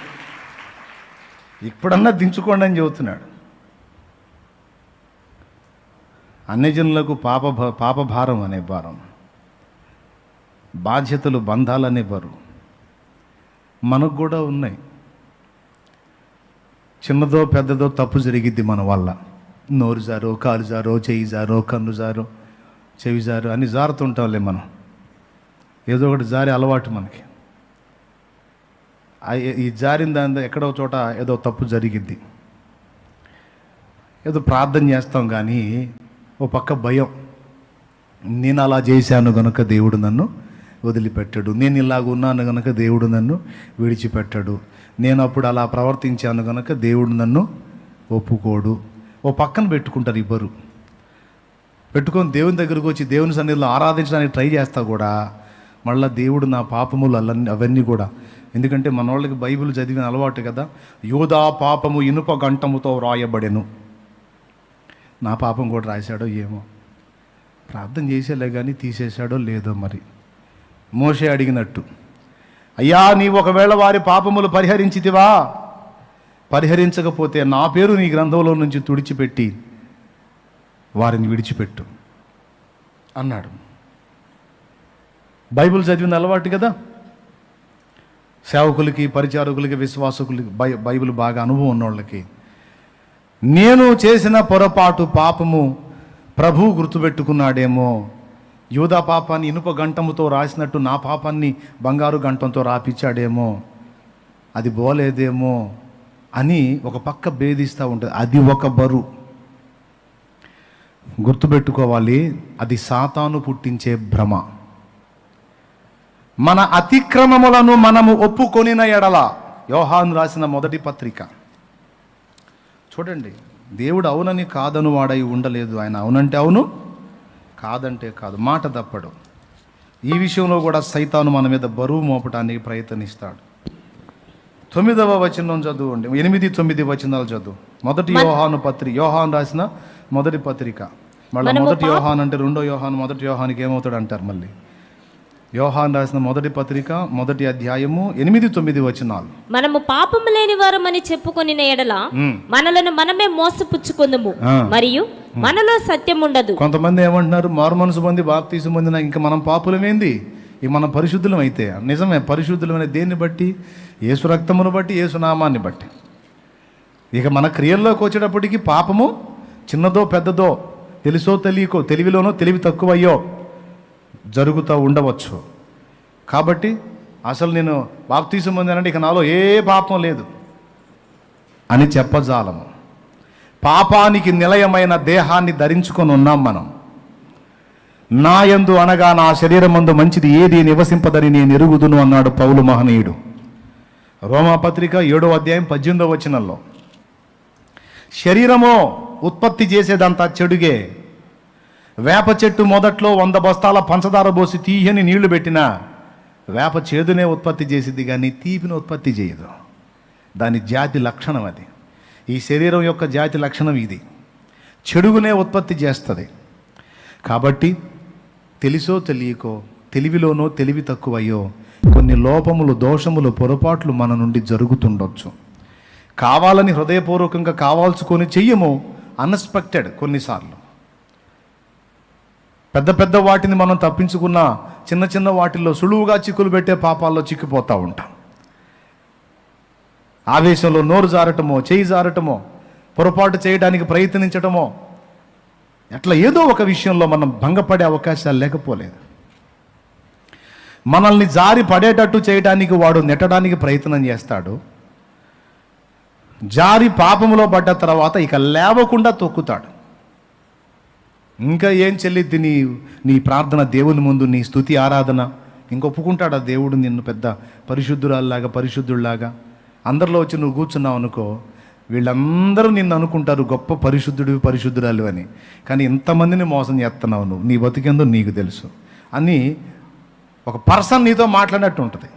ఇప్పుడన్నా దించుకోండి అని చెబుతున్నాడు. అన్యజనులకు పాప భారం అనే భారం, బాధ్యతలు, బంధాలు అనే బరువు మనకు కూడా ఉన్నాయి. చిన్నదో పెద్దదో తప్పు జరిగిద్ది మన వల్ల. నోరు జారో, కాలు జారో, చెయ్యి జారో, కన్ను జారో, చెవి జారో అని జారుతుంటాంలే మనం. ఏదో ఒకటి జారి అలవాటు మనకి. ఈ జారిన దాని ఎక్కడో చోట ఏదో తప్పు జరిగిద్ది. ఏదో ప్రార్థన చేస్తాం కానీ ఓ పక్క భయం. నేను అలా చేశాను కనుక దేవుడు నన్ను వదిలిపెట్టాడు, నేను ఇలాగ ఉన్నాను కనుక దేవుడు నన్ను విడిచిపెట్టాడు, నేను అప్పుడు అలా ప్రవర్తించాను కనుక దేవుడు నన్ను ఒప్పుకోడు. ఓ పక్కన పెట్టుకుంటారు ఈ బరువు. పెట్టుకొని దేవుని దగ్గరకు వచ్చి దేవుని సన్నిధిలో ఆరాధించడానికి ట్రై చేస్తా కూడా మళ్ళీ దేవుడు నా పాపములు అవన్నీ కూడా, ఎందుకంటే మన వాళ్ళకి బైబిల్ చదివిన అలవాటు కదా, యోధా పాపము ఇనుప గంటముతో వ్రాయబడెను. నా పాపం కూడా రాశాడో ఏమో, ప్రార్థన చేసేలే కానీ తీసేశాడో లేదో మరి. మోషే అడిగినట్టు, అయ్యా నీవు ఒకవేళ వారి పాపములు పరిహరించితివా, పరిహరించకపోతే నా పేరు నీ గ్రంథంలో నుంచి తుడిచిపెట్టి వారిని విడిచిపెట్టు అన్నాడు. బైబిల్ చదివిన అలవాటు కదా సేవకులకి, పరిచారకులకి, విశ్వాసకులకి, బైబిల్ బాగా అనుభవం ఉన్నోళ్ళకి. నేను చేసిన పొరపాటు, పాపము ప్రభువు గుర్తుపెట్టుకున్నాడేమో, యూదా పాపాన్ని ఇనుప గంటముతో రాసినట్టు నా పాపాన్ని బంగారు గంటంతో రాపిచ్చాడేమో, అది బోలేదేమో అని ఒక పక్క భేదిస్తూ ఉంటుంది. అది ఒక బరువు. గుర్తుపెట్టుకోవాలి, అది సాతాను పుట్టించే భ్రమ. మన అతిక్రమములను మనము ఒప్పుకొనిన ఎడల, యోహాను రాసిన మొదటి పత్రిక చూడండి. దేవుడు అవునని కాదను వాడై ఉండలేదు. ఆయన అవునంటే అవును, కాదంటే కాదు, మాట తప్పడు. ఈ విషయంలో కూడా సైతాను మన మీద బరువు మోపటానికి ప్రయత్నిస్తాడు. 9వ వచనం చదువుండి, 8, 9 వచనాలు చదువు. మొదటి యోహాను రాసిన మొదటి పత్రిక. మళ్ళీ మొదటి యోహాన్ అంటే రెండో యోహాను, మొదటి యోహానికి ఏమవుతాడు అంటారు. మళ్ళీ యోహాను రాసిన మొదటి పత్రిక 1వ అధ్యాయము 8, 9 వచనాలు. మనము పాపము లేని వారమని చెప్పుకొని ఎడల మనలను మనమే మోసపుచ్చుకుందుము, మరియు మనలో సత్యం ఉండదు. కొంతమంది ఏమంటున్నారు, మారు మనసు పొంది బాప్తీసం పొందిన ఇంకా మనం పాపులమేంది, ఇక మనం పరిశుద్ధులం అయితే. నిజమే, పరిశుద్ధులమైన దేన్ని బట్టి? యేసు రక్తమును బట్టి, యేసు నామాన్ని బట్టి. ఇక మన క్రియల్లోకి వచ్చేటప్పటికి పాపము చిన్నదో పెద్దదో, తెలుసో తెలియకో, తెలివిలోనో తెలివి తక్కువయ్యో జరుగుతూ ఉండవచ్చు. కాబట్టి అసలు నేను బాప్తీసం పొందానంటే ఇక నాలో ఏ పాపం లేదు అని చెప్పజాలము. పాపానికి నిలయమైన దేహాన్ని ధరించుకొని ఉన్నాం మనం. నా యందు అనగా నా శరీరమందు మంచిది ఏది నివసింపదని నేను ఎరుగుదును అన్నాడు పౌలు మహనీయుడు. రోమాపత్రిక 7వ అధ్యాయం 18వ వచనంలో, శరీరమో ఉత్పత్తి చేసేదంతా చెడుగే. వేప చెట్టు మొదట్లో 100 బస్తాల పంచదార పోసి తీయని నీళ్లు పెట్టినా వేప చేదునే ఉత్పత్తి చేసిద్ది, కానీ తీపిని ఉత్పత్తి చేయదు. దాని జాతి లక్షణం అది. ఈ శరీరం యొక్క జాతి లక్షణం ఇది, చెడుగునే ఉత్పత్తి చేస్తుంది. కాబట్టి తెలుసో తెలియకో, తెలివిలోనో తెలివి తక్కువయ్యో కొన్ని లోపములు, దోషములు, పొరపాట్లు మన నుండి జరుగుతుండొచ్చు. కావాలని హృదయపూర్వకంగా కావాల్సుకొని చెయ్యము, అన్ఎక్స్పెక్టెడ్. కొన్నిసార్లు పెద్ద పెద్ద వాటిని మనం తప్పించుకున్న చిన్న చిన్న వాటిల్లో సులువుగా చిక్కులు పెట్టే పాపాల్లో చిక్కిపోతూ ఉంటాం. ఆవేశంలో నోరు జారటమో, చేయి జారటమో, పొరపాటు చేయడానికి ప్రయత్నించటమో, అట్లా ఏదో ఒక విషయంలో మనం భంగపడే అవకాశాలు లేకపోలేదు. మనల్ని జారి పడేటట్టు చేయడానికి వాడు నెట్టడానికి ప్రయత్నం చేస్తాడు. జారి పాపములో పడ్డ తర్వాత ఇక లేవకుండా తొక్కుతాడు. ఇంకా ఏం చెల్లిద్ది నీ ప్రార్థన దేవుని ముందు, నీ స్తుతి ఆరాధన? ఇంకొప్పుకుంటాడా దేవుడు నిన్ను పెద్ద పరిశుద్ధురాల్లాగా, పరిశుద్ధుల్లాగా? అందరిలో వచ్చి నువ్వు కూర్చున్నావు అనుకో, వీళ్ళందరూ నిన్ను అనుకుంటారు గొప్ప పరిశుద్ధుడివి, పరిశుద్ధురాలు అని. కానీ ఇంతమందిని మోసం చేస్తున్నావు నువ్వు, నీ బతికేందో నీకు తెలుసు అని ఒక పర్సన్ నీతో మాట్లాడినట్టు ఉంటుంది.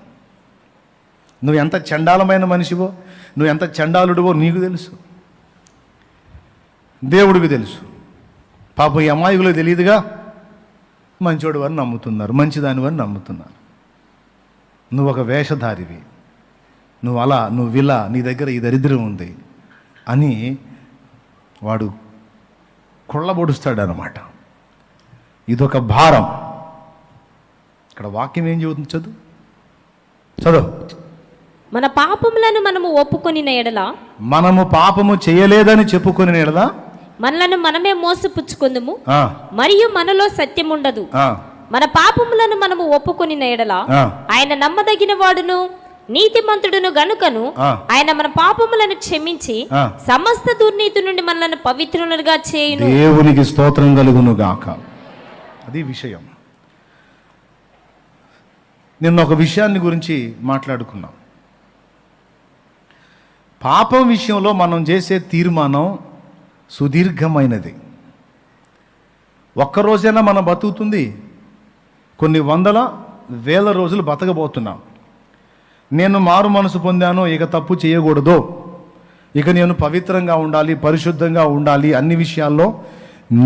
నువ్వు ఎంత చండాలమైన మనిషివో, నువ్వు ఎంత చండాలుడివో నీకు తెలుసు, దేవుడికి తెలుసు. పాపం ఈ అమాయకులకు తెలియదుగా, మంచోడు అని నమ్ముతున్నారు, మంచిదాని అని నమ్ముతున్నారు. నువ్వు ఒక వేషధారివి, నువ్వు అలా, నువ్వు ఇలా, నీ దగ్గర ఈ దరిద్రం ఉంది అని వాడు కొళ్ళబొడుస్తాడు అన్నమాట. ఇదొక భారం. ఇక్కడ వాక్యం ఏం చెబుతుంది? చదువు. మన పాపములను మనము ఒప్పుకొని ఎడల, మనము పాపము చేయలేదని చెప్పుకొని ఎడల మనలను మనమే మోసపుచ్చుకుందుము, మరియు మనలో సత్యం ఉండదు. మన పాపములను మనము ఒప్పుకొని ఎడల ఆయన నమ్మదగిన వాడును నీతిమంతుడును గనుకను ఆయన మన పాపములను క్షమించి సమస్త దుర్నీతి నుండి మనలను పవిత్రులుగా చేయును. దేవునికి స్తోత్రం కలుగును గాక. అది విషయం. నిన్న ఒక విషయాన్ని గురించి మాట్లాడుకున్నాం. పాపం విషయంలో మనం చేసే తీర్మానం సుదీర్ఘమైనది. ఒక్కరోజైనా మనం బతుకుతుంది, కొన్ని వందల వేల రోజులు బతకబోతున్నాం. నేను మారు మనసు పొందాను, ఇక తప్పు చేయకూడదు, ఇక నేను పవిత్రంగా ఉండాలి, పరిశుద్ధంగా ఉండాలి, అన్ని విషయాల్లో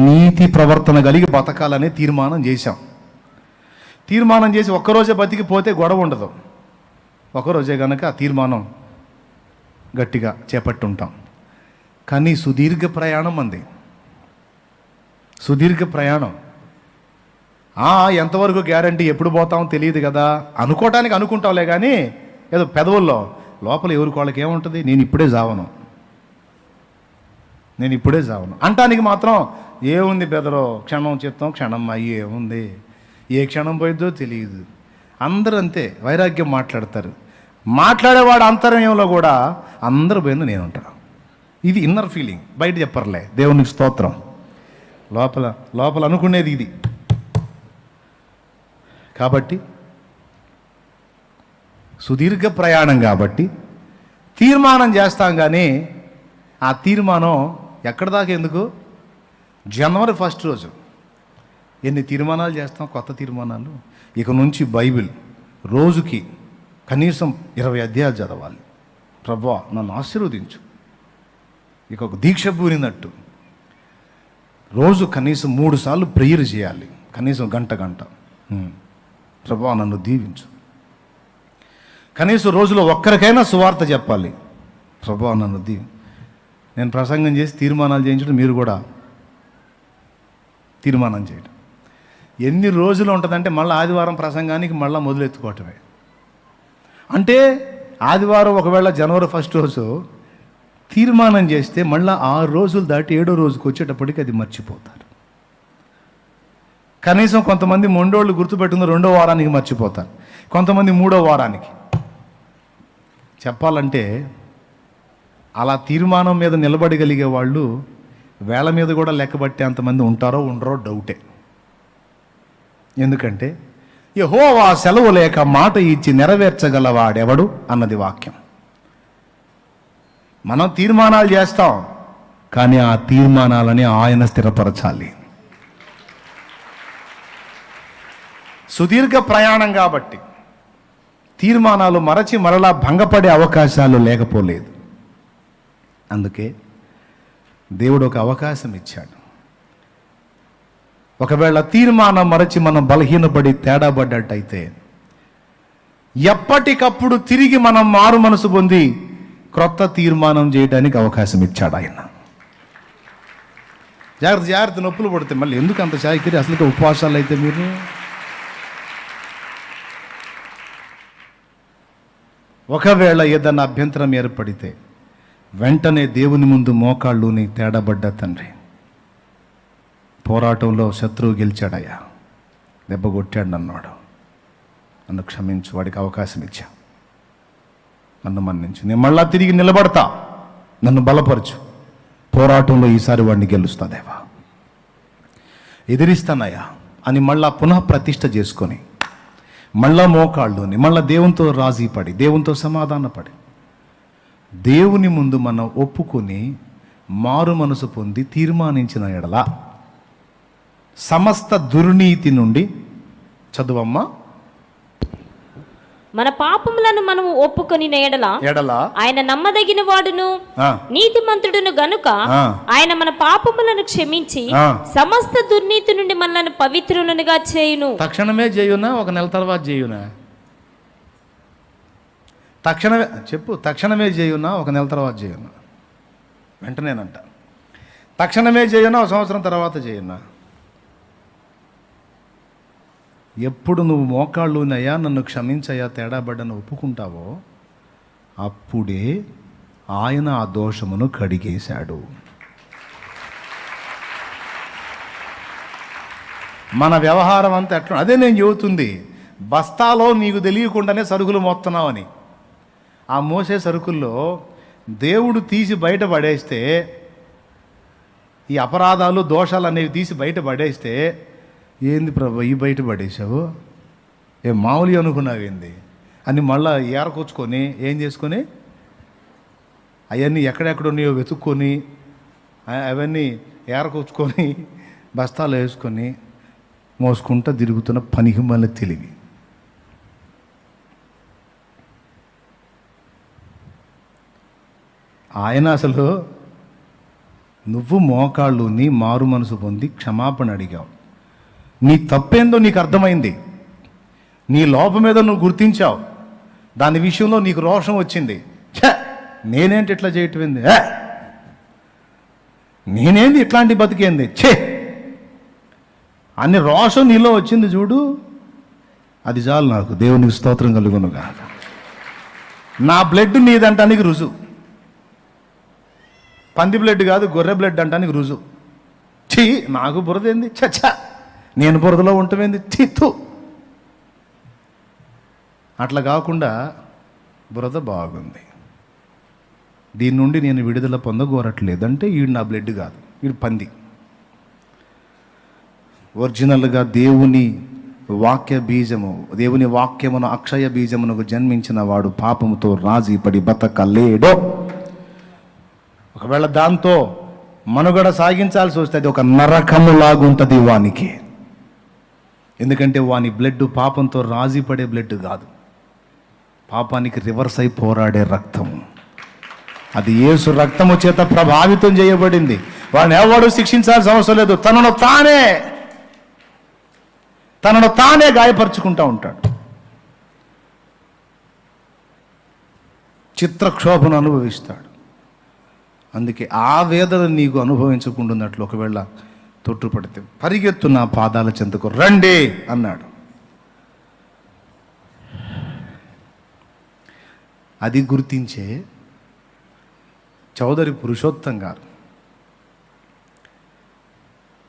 నీతి ప్రవర్తన కలిగి బతకాలనే తీర్మానం చేశాం. తీర్మానం చేసి ఒక్కరోజే బతికిపోతే గొడవ ఉండదు. ఒకరోజే కనుక ఆ తీర్మానం గట్టిగా చేపట్టుంటాం. కానీ సుదీర్ఘ ప్రయాణం అంది, సుదీర్ఘ ప్రయాణం. ఎంతవరకు గ్యారంటీ, ఎప్పుడు పోతామో తెలియదు కదా అనుకోవటానికి అనుకుంటావులే, కానీ ఏదో పెదవుల్లో లోపల ఎవరికి వాళ్ళకి ఏముంటుంది, నేను ఇప్పుడే జావను, నేను ఇప్పుడే జావను అంటానికి మాత్రం ఏముంది బెదరో, క్షణం చిత్తం క్షణం అయ్యి ఏముంది, ఏ క్షణం పోయిద్దో తెలియదు. అందరూ అంతే, వైరాగ్యం మాట్లాడతారు. మాట్లాడేవాడు అంతర్యంలో కూడా అందరూ పోయిందో నేను ఉంటాను. ఇది ఇన్నర్ ఫీలింగ్, బయట చెప్పర్లే. దేవునికి స్తోత్రం. లోపల లోపల అనుకునేది ఇది. కాబట్టి సుదీర్ఘ ప్రయాణం కాబట్టి తీర్మానం చేస్తాం, కానీ ఆ తీర్మానం ఎక్కడి దాకా ఎందుకు? జనవరి 1 రోజు ఎన్ని తీర్మానాలు చేస్తాం, కొత్త తీర్మానాలు. ఇక నుంచి బైబిల్ రోజుకి కనీసం 20 అధ్యాయాలు చదవాలి. ప్రభువా నన్ను ఆశీర్వదించు. ఇక ఒక దీక్ష పూరినట్టు రోజు కనీసం 3 సార్లు ప్రేయర్ చేయాలి, కనీసం గంట. ప్రభువా నన్ను దీవించు. కనీసం రోజులో ఒక్కరికైనా సువార్త చెప్పాలి. ప్రభువా నన్ను నేను ప్రసంగం చేసి తీర్మానాలు చేయించడం, మీరు కూడా తీర్మానం చేయడం. ఎన్ని రోజులు ఉంటుందంటే మళ్ళీ ఆదివారం ప్రసంగానికి మళ్ళీ మొదలెత్తుకోవటమే. అంటే ఆదివారం ఒకవేళ జనవరి 1 రోజు తీర్మానం చేస్తే మళ్ళీ 6 రోజులు దాటి 7వ రోజుకి వచ్చేటప్పటికి అది మర్చిపోతారు. కనీసం కొంతమంది మొండోళ్ళు గుర్తుపెట్టుకున్న 2వ వారానికి మర్చిపోతారు, కొంతమంది 3వ వారానికి. చెప్పాలంటే అలా తీర్మానం మీద నిలబడగలిగే వాళ్ళు వేళ మీద కూడా లెక్కబట్టే అంతమంది ఉంటారో ఉండరో డౌటే. ఎందుకంటే యెహోవా సెలవు లేక మాట ఇచ్చి నెరవేర్చగలవాడెవడు అన్నది వాక్యం. మనం తీర్మానాలు చేస్తాం, కానీ ఆ తీర్మానాలని ఆయన స్థిరపరచాలి. సుదీర్ఘ ప్రయాణం కాబట్టి తీర్మానాలు మరచి మరలా భంగపడే అవకాశాలు లేకపోలేదు. అందుకే దేవుడు ఒక అవకాశం ఇచ్చాడు. ఒకవేళ తీర్మానం మరచి మనం బలహీనపడి తేడా పడ్డట్టయితే ఎప్పటికప్పుడు తిరిగి మనం మారు మనసు పొంది క్రొత్త తీర్మానం చేయడానికి అవకాశం ఇచ్చాడు ఆయన. జాగ్రత్త నొప్పులు పడితే మళ్ళీ ఎందుకు అంత చాకిరి? అసలు ఉపవాసాలు అయితే మీరు ఒకవేళ ఏదన్నా అభ్యంతరం ఏర్పడితే వెంటనే దేవుని ముందు మోకాళ్ళుని తేడాబడ్డ తండ్రి, పోరాటంలో శత్రువు గెలిచాడయ్యా, దెబ్బ కొట్టాడు నన్నాడు, నన్ను క్షమించు, వాడికి అవకాశం ఇచ్చా, నన్ను మన్నించు, నేను మళ్ళా తిరిగి నిలబడతా, నన్ను బలపరచు, పోరాటంలో ఈసారి వాడిని గెలుస్తా దేవా, ఎదిరిస్తానయ్యా అని మళ్ళా పునః ప్రతిష్ఠ చేసుకొని మళ్ళా మోకాళ్ళుని మళ్ళా దేవునితో రాజీపడి దేవునితో సమాధానపడి దేవుని ముందు మనం ఒప్పుకొని మారు మనసు పొంది తీర్మానించిన ఎడల సమస్త దుర్నీతి నుండి, చదువమ్మా, మన పాపములను మనము ఒప్పుకొని ఎడల ఆయన నమ్మదగిన వాడును నీతిమంతుడును గనుక ఆయన మన పాపములను క్షమించి సమస్త దుర్నీతి నుండి మనలను పవిత్రులనుగా చేయును. తక్షణమే చేయునా, ఒక నెల తర్వాత చేయునా? తక్షణమే చెప్పు. తక్షణమే చేయునా, ఒక నెల తర్వాత చేయునా? వెంటనేనంట. తక్షణమే చేయునా, ఒక సంవత్సరం తర్వాత చేయునా? ఎప్పుడు నువ్వు మోకాళ్ళునయ్యా నన్ను క్షమించయ్యా తేడాబడ్డను ఒప్పుకుంటావో అప్పుడే ఆయన ఆ దోషమును కడిగేశాడు. మన వ్యవహారం అంతా ఎట్లా? అదే నేను చెబుతుంది, బస్తాలో నీకు తెలియకుండానే సరుకులు మోస్తున్నావని. ఆ మోసే సరుకుల్లో దేవుడు తీసి బయట పడేస్తే, ఈ అపరాధాలు దోషాలు అనేవి తీసి బయట పడేస్తే, ఏంది ప్రభు ఈ బయట పడేసావు, మామూలు అనుకున్నావేంది అని మళ్ళా ఏరకొచ్చుకొని ఏం చేసుకొని అవన్నీ ఎక్కడెక్కడున్నాయో వెతుక్కొని అవన్నీ ఏరకొచ్చుకొని బస్తాలు వేసుకొని మోసుకుంటూ తిరుగుతున్న పనికి మళ్ళీ తెలివి. ఆయన అసలు నువ్వు మోకాళ్ళుని మారు మనసు పొంది క్షమాపణ అడిగావు, నీ తప్పేందో నీకు అర్థమైంది, నీ లోపమేదో నువ్వు గుర్తించావు, దాని విషయంలో నీకు రోషం వచ్చింది. నేనేంటి ఇట్లా చేయటమైంది, నేనేంది ఇట్లాంటి బతికేంది, అన్ని రోషం నీలో వచ్చింది చూడు, అది చాలు నాకు. దేవునికి స్తోత్రం కలుగునుగా. నా బ్లడ్ నీదంటానికి రుజువు, పంది బ్లడ్ కాదు గొర్రె బ్లడ్ అంటానికి రుజువు. నాకు బురదేంది, చచ్చా నేను బురదలో ఉంటమేంది తిత్తు. అట్లా కాకుండా బురద బాగుంది, దీని నుండి నేను విడుదల పొందగోరట్లేదు అంటే ఈడు నా బ్లడ్ కాదు, ఈడు పంది. ఒరిజినల్గా దేవుని వాక్య బీజము, దేవుని వాక్యమును అక్షయ బీజమునకు జన్మించిన వాడు పాపముతో రాజీ పడి బతకలేడో. ఒకవేళ దాంతో మనుగడ సాగించాల్సి వస్తే అది ఒక నరకములాగుంటుంది వానికి. ఎందుకంటే వాని బ్లడ్ పాపంతో రాజీ పడే బ్లడ్ కాదు, పాపానికి రివర్స్ అయి పోరాడే రక్తము. అది యేసు రక్తము చేత ప్రభావితం చేయబడింది. వాడిని ఎవడు శిక్షించాల్సిన అవసరం లేదు, తనను తానే గాయపరుచుకుంటూ ఉంటాడు. చిత్రక్షోభను అనుభవిస్తాడు. అందుకే ఆ వేదన నీకు అనుభవించకుండాన్నట్లు ఒకవేళ తొట్టుపడితే పరిగెత్తు నా పాదాల చెంతకు రండి అన్నాడు. అది గుర్తించే చౌదరి పురుషోత్తం గారు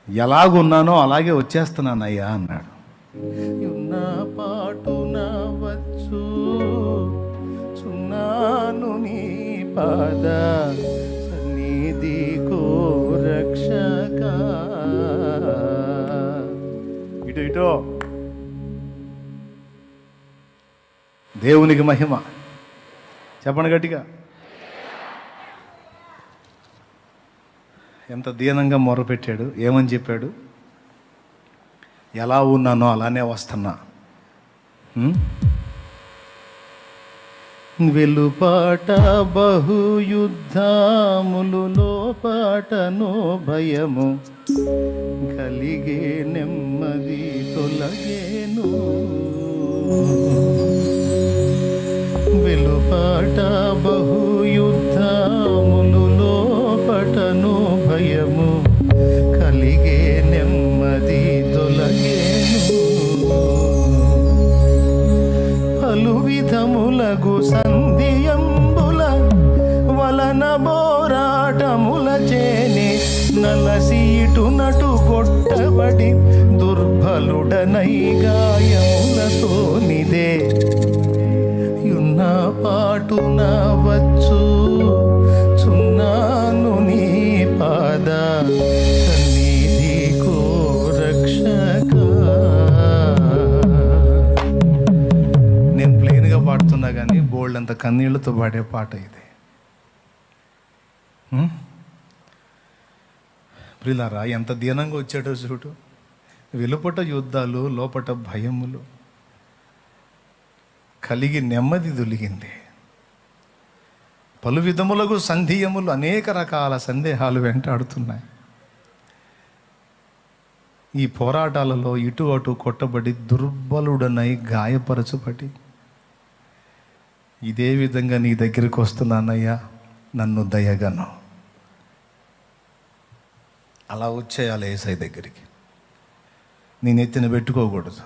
ఎలాగున్నానో అలాగే వచ్చేస్తున్నానయ్యా అన్నాడు. పాటున వచ్చు చున్నాను నీ పాద సన్నిధి రక్షక. ఇటో దేవునికి మహిమ. చెప్పండి గట్టిగా. ఎంత దీనంగా మొరపెట్టాడు. ఏమని చెప్పాడు? ఎలా ఉన్నానో అలానే వస్తున్నా. వెలుపాట బహుయుద్ధములు లోపాటను భయము కలిగే నెమ్మది తొలగేను. వెలుపాట బహుయుద్ధములు లోపటను భయము కలిగే నెమ్మది తొలగేను. పలు విధములగు సంధియంబుల వలన పోరాటముల చేని నలసి ఇటునటు కొట్టబడి దుర్బలుడనై గాయములతోనిదే యున్న పాటున వచ్చు చున్నాను నీ పాద సన్నిధి రక్షక. నేను ప్లెయిన్గా పాడుతున్నా కానీ బోల్డ్ అంత కన్నీళ్లతో పాడే పాట ఇది. ప్రియులారా, ఎంత దీనంగా వచ్చాడో చూడు. వెలుపట యుద్ధాలు, లోపట భయములు కలిగి నెమ్మది దొలిగింది. పలు విధములకు సందేహములు, అనేక రకాల సందేహాలు వెంటాడుతున్నాయి. ఈ పోరాటాలలో ఇటు అటు కొట్టబడి దుర్బలుడనై గాయపరచబడి ఇదే విధంగా నీ దగ్గరికి వస్తున్నానయ్యా, నన్ను దయగను. అలా వచ్చేయాలి యేసయ్య దగ్గరికి. నేను ఎత్తిన పెట్టుకోకూడదు,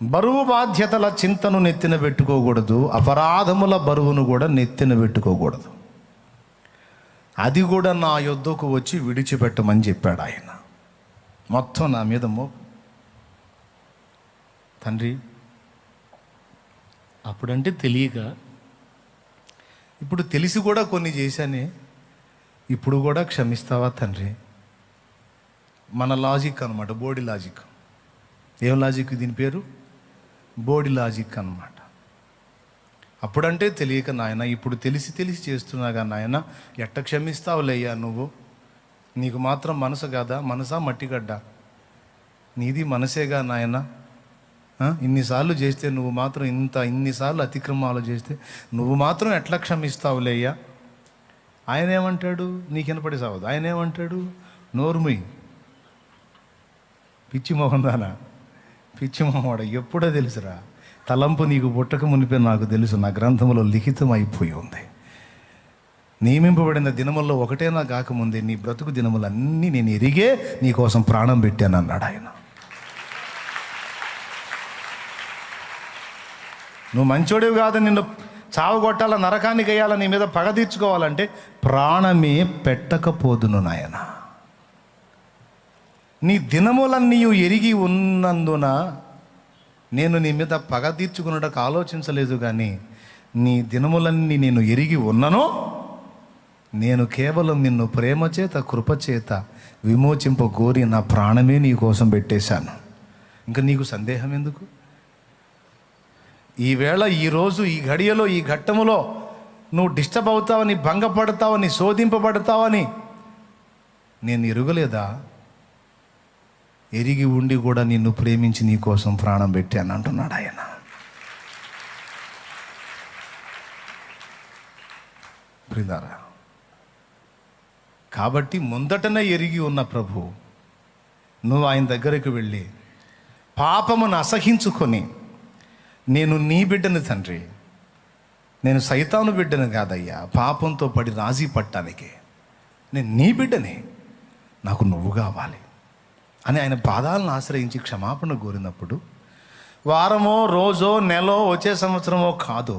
బరువు బాధ్యతల చింతను నెత్తిన పెట్టుకోకూడదు, అపరాధముల బరువును కూడా నెత్తిన పెట్టుకోకూడదు. అది కూడా నా యొద్దకు వచ్చి విడిచిపెట్టమని చెప్పాడు ఆయన. మొత్తం నా మీద తండ్రి. అప్పుడంటే తెలియక, ఇప్పుడు తెలిసి కూడా కొన్ని చేశానే, ఇప్పుడు కూడా క్షమిస్తావా తండ్రి? మన లాజిక్ అనమాట, బోడీ లాజిక్. ఏం లాజిక్? దీని పేరు బోడీ లాజిక్ అన్నమాట. అప్పుడంటే తెలియక నాయన, ఇప్పుడు తెలిసి చేస్తున్నాగా నాయన, ఎట్ట క్షమిస్తావులేయ్యా నువ్వు? నీకు మాత్రం మనసు కాదా? మనసా మట్టిగడ్డ? నీది మనసేగా నాయన. ఇన్నిసార్లు చేస్తే నువ్వు మాత్రం ఇన్నిసార్లు అతిక్రమాలు చేస్తే నువ్వు మాత్రం ఎట్లా క్షమిస్తావులేయ్యా? ఆయన ఏమంటాడు? నీకు వినపడి సావదు. ఆయన ఏమంటాడు? నోరుముయ్ పిచ్చి మొహందానా, పిచ్చి మొహవాడ, ఎప్పుడో తెలుసురా, తలంపు నీకు పుట్టక మునిపే నాకు తెలుసు, నా గ్రంథంలో లిఖితం అయిపోయి ఉంది. నియమింపబడిన దినముల్లో ఒకటేనా కాకముందే నీ బ్రతుకు దినములన్నీ నేను ఎరిగే నీ కోసం ప్రాణం పెట్టాను అన్నాడు ఆయన. నువ్వు మంచోడివి కాదు, నిన్ను చావు కొట్టాల, నరకానికి వేయాల, నీ మీద పగ తీర్చుకోవాలంటే ప్రాణమే పెట్టకపోదును నాయన. నీ దినములన్నీయు ఎరిగి ఉన్నందున నేను నీ మీద పగ తీర్చుకున్నటకు ఆలోచించలేదు, కానీ నీ దినములన్నీ నేను ఎరిగి ఉన్నను. నేను కేవలం నిన్ను ప్రేమ చేత కృపచేత విమోచింపగోరి నా ప్రాణమే నీ కోసం పెట్టేశాను. ఇంకా నీకు సందేహం ఎందుకు? ఈవేళ, ఈరోజు, ఈ ఘడియలో, ఈ ఘట్టములో నువ్వు డిస్టర్బ్ అవుతావని, భంగపడతావని, శోధింపబడతావని నేను ఎరుగలేదా? ఎరిగి ఉండి కూడా నిన్ను ప్రేమించి నీ కోసం ప్రాణం పెట్టాను అంటున్నాడు ఆయన. ప్రియులారా, కాబట్టి ముందటనే ఎరిగి ఉన్న ప్రభు, నువ్వు ఆయన దగ్గరికి వెళ్ళి పాపమును అసహించుకొని, నేను నీ బిడ్డను తండ్రి, నేను సైతాను బిడ్డను కాదయ్యా, పాపంతో పడి రాజీ పట్టడానికి నేను నీ బిడ్డని, నాకు నువ్వు కావాలి అని ఆయన పాదాలను ఆశ్రయించి క్షమాపణ కోరినప్పుడు, వారమో, రోజో, నెలో, వచ్చే సంవత్సరమో కాదు,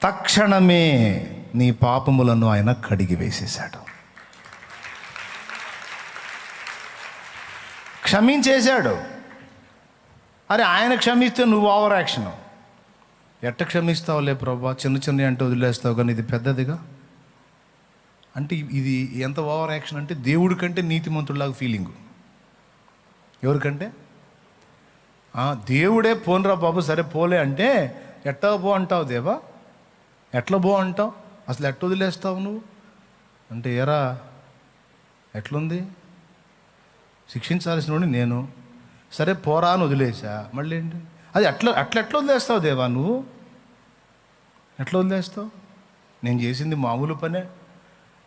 తక్షణమే నీ పాపములను ఆయన కడిగి వేసేశాడు, క్షమించేశాడు. అరే, ఆయన క్షమిస్తే నువ్వు ఓవర్ యాక్షన్. ఎట్ట క్షమిస్తావులే ప్రభా, చిన్న చిన్న అంటే వదిలేస్తావు, కానీ ఇది పెద్దదిగా అంటే ఇది ఎంత ఓవర్ యాక్షన్ అంటే దేవుడి కంటే నీతిమంతుడిలాగా ఫీలింగు. ఎవరికంటే దేవుడే పోన్రా బాబు, సరే పోలే అంటే ఎట్టా పో అంటావు దేవా, ఎట్లా పో అంటావు, అసలు ఎట్ట వదిలేస్తావు నువ్వు అంటే, ఎరా ఎట్లుంది, శిక్షించాల్సిన నేను, సరే పోరా అని వదిలేసా, మళ్ళీ ఏంటి అది, ఎట్లా వదిలేస్తావు దేవా, నువ్వు ఎట్లా వదిలేస్తావు? నేను చేసింది మామూలు పనే,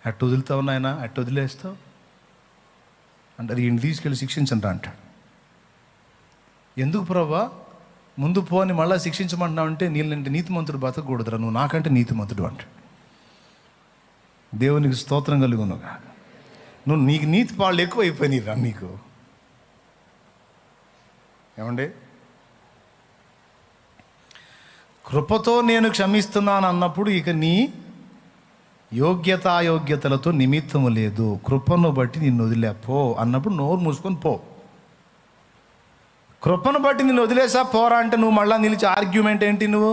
ఎట్ట వదులుతావు నాయన, ఎట్ట వదిలేస్తావు అంటే, అది ఈయన తీసుకెళ్ళి శిక్షించండి అంటాడు. ఎందుకు ప్రభా ముందు పోని మళ్ళీ శిక్షించమంటున్నావు అంటే, నీళ్ళంటే నీతిమంతుడు బతకూడదురా, నువ్వు నాకంటే నీతిమంతుడు అంటాడు. దేవునికి స్తోత్రం కలుగునుగా. నువ్వు నీకు నీతి పాళ్ళు ఎక్కువ అయిపోయినాయిరా నీకు. ఏమండి, కృపతో నేను క్షమిస్తున్నాను అన్నప్పుడు ఇక నీ యోగ్యతాయోగ్యతలతో నిమిత్తము లేదు, కృపను బట్టి నిన్ను వదిలేపో అన్నప్పుడు నోరు మూసుకొని పో. కృపను బట్టి నిన్ను వదిలేసా పోరా అంటే నువ్వు మళ్ళా నిలిచి ఆర్గ్యుమెంట్ ఏంటి, నువ్వు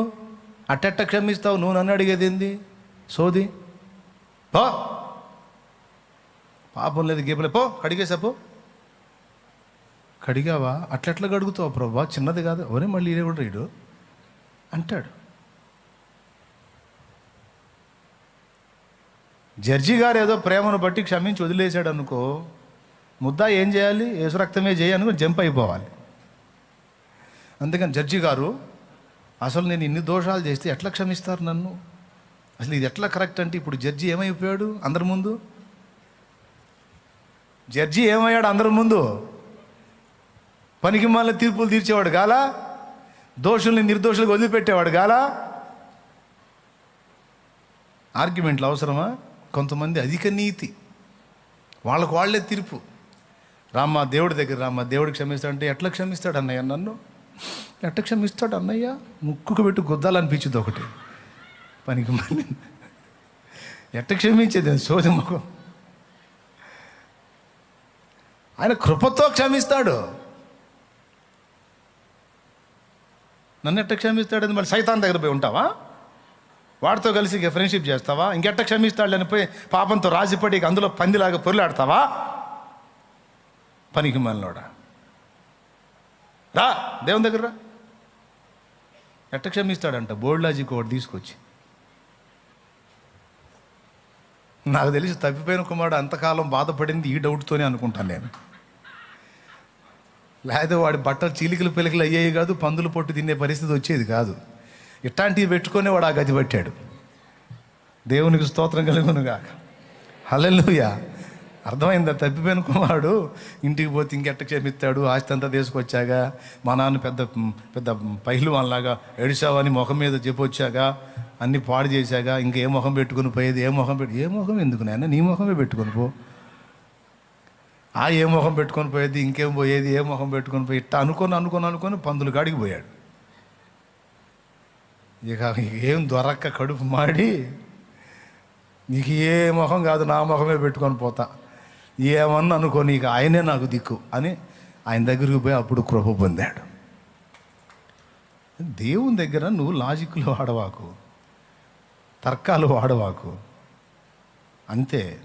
అట్టెట్ట క్షమిస్తావు, నువ్వు నన్ను అడిగేది ఏంది సోది, పో, పాపం లేదు గీపలే, పో కడిగేసా, పో. కడిగావా, అట్లెట్లా కడుగుతావు ప్రభా, చిన్నది కాదు, ఒరే మళ్ళీ ఇదే కూడా రీడు అంటాడు. జడ్జి గారు ఏదో ప్రేమను బట్టి క్షమించి వదిలేశాడు అనుకో, ముద్దా ఏం చేయాలి, యేసు రక్తమే చేయనుకో జంప్ అయిపోవాలి. అందుకని జడ్జి గారు, అసలు నేను ఇన్ని దోషాలు చేస్తే ఎట్లా క్షమిస్తారు నన్ను, అసలు ఇది ఎట్లా కరెక్ట్ అంటే, ఇప్పుడు జడ్జి ఏమైపోయాడు అందరి ముందు, జడ్జి ఏమయ్యాడు అందరి ముందు, పనికి మళ్ళీ తీర్పులు తీర్చేవాడు గాలా, దోషుల్ని నిర్దోషులకు వదిలిపెట్టేవాడు గాలా. ఆర్గ్యుమెంట్లు అవసరమా? కొంతమంది అధిక నీతి, వాళ్ళకు వాళ్ళే తీర్పు. రామ్మా దేవుడి దగ్గర రామ్మా, దేవుడికి క్షమిస్తాడంటే, ఎట్లా క్షమిస్తాడు అన్నయ్య నన్ను, ఎట్లా క్షమిస్తాడు అన్నయ్య, ముక్కుకు పెట్టి గుద్దాలనిపించింది ఒకటి, పనికి మళ్ళీ ఎట్ట క్షమించేది సోది ముఖం. ఆయన కృపతో క్షమిస్తాడు, నన్ను ఎట్ట క్షమిస్తాడని మళ్ళీ సైతాన్ దగ్గర పోయి ఉంటావా, వాడితో కలిసి ఇక ఫ్రెండ్షిప్ చేస్తావా, ఇంకెట్ట క్షమిస్తాడు అని పోయి పాపంతో రాజీపడి అందులో పందిలాగా పొరులాడతావా, పనికి మనలోడా, రా దేవుని దగ్గర రా. ఎట్ట క్షమిస్తాడంట బోర్డులాజీకి ఒకటి తీసుకొచ్చి. నాకు తెలిసి తప్పిపోయిన కుమారుడు అంతకాలం బాధపడింది ఈ డౌట్తోనే అనుకుంటాను నేను. లేదా వాడి బట్టలు చీలికలు పిలికలు అయ్యేవి కాదు, పందులు పొట్టు తినే పరిస్థితి వచ్చేది కాదు. ఇట్లాంటివి పెట్టుకొని వాడు ఆ గతి పట్టాడు. దేవునికి స్తోత్రం కలుగునుగాక. హల్లెలూయా. అర్థమైందా? తప్పిపోయిన కుమారుడు ఇంటికి పోతే ఇంకెట్ట క్షమిస్తాడు, ఆస్తి అంతా తీసుకొచ్చాగా, మా నాన్న పెద్ద పెద్ద పైలు వాళ్ళలాగా ఏడిసావని ముఖం మీద చెప్పొచ్చాగా, అన్నీ పాడు చేశాగా, ఇంకే ముఖం పెట్టుకుని పోయేది, ఏ ముఖం ఎందుకు నాయన, నీ ముఖమే పెట్టుకొని పో. ఏ ముఖం పెట్టుకొని పోయేది, ఇంకేం పోయేది, ఏ ముఖం పెట్టుకొని పోయి ఇట్లా అనుకొని పందులు కాడికి పోయాడు. ఇక ఏం దొరక్క కడుపు మాడి, నీకు ఏ ముఖం కాదు నా ముఖమే పెట్టుకొని పోతా, ఏమన్నా అనుకో, నీకు ఆయనే నాకు దిక్కు అని ఆయన దగ్గరికి పోయి అప్పుడు కృప పొందాడు. దేవుని దగ్గర నువ్వు లాజిక్లు వాడవాకు, తర్కాలు వాడవాకు, అంతే.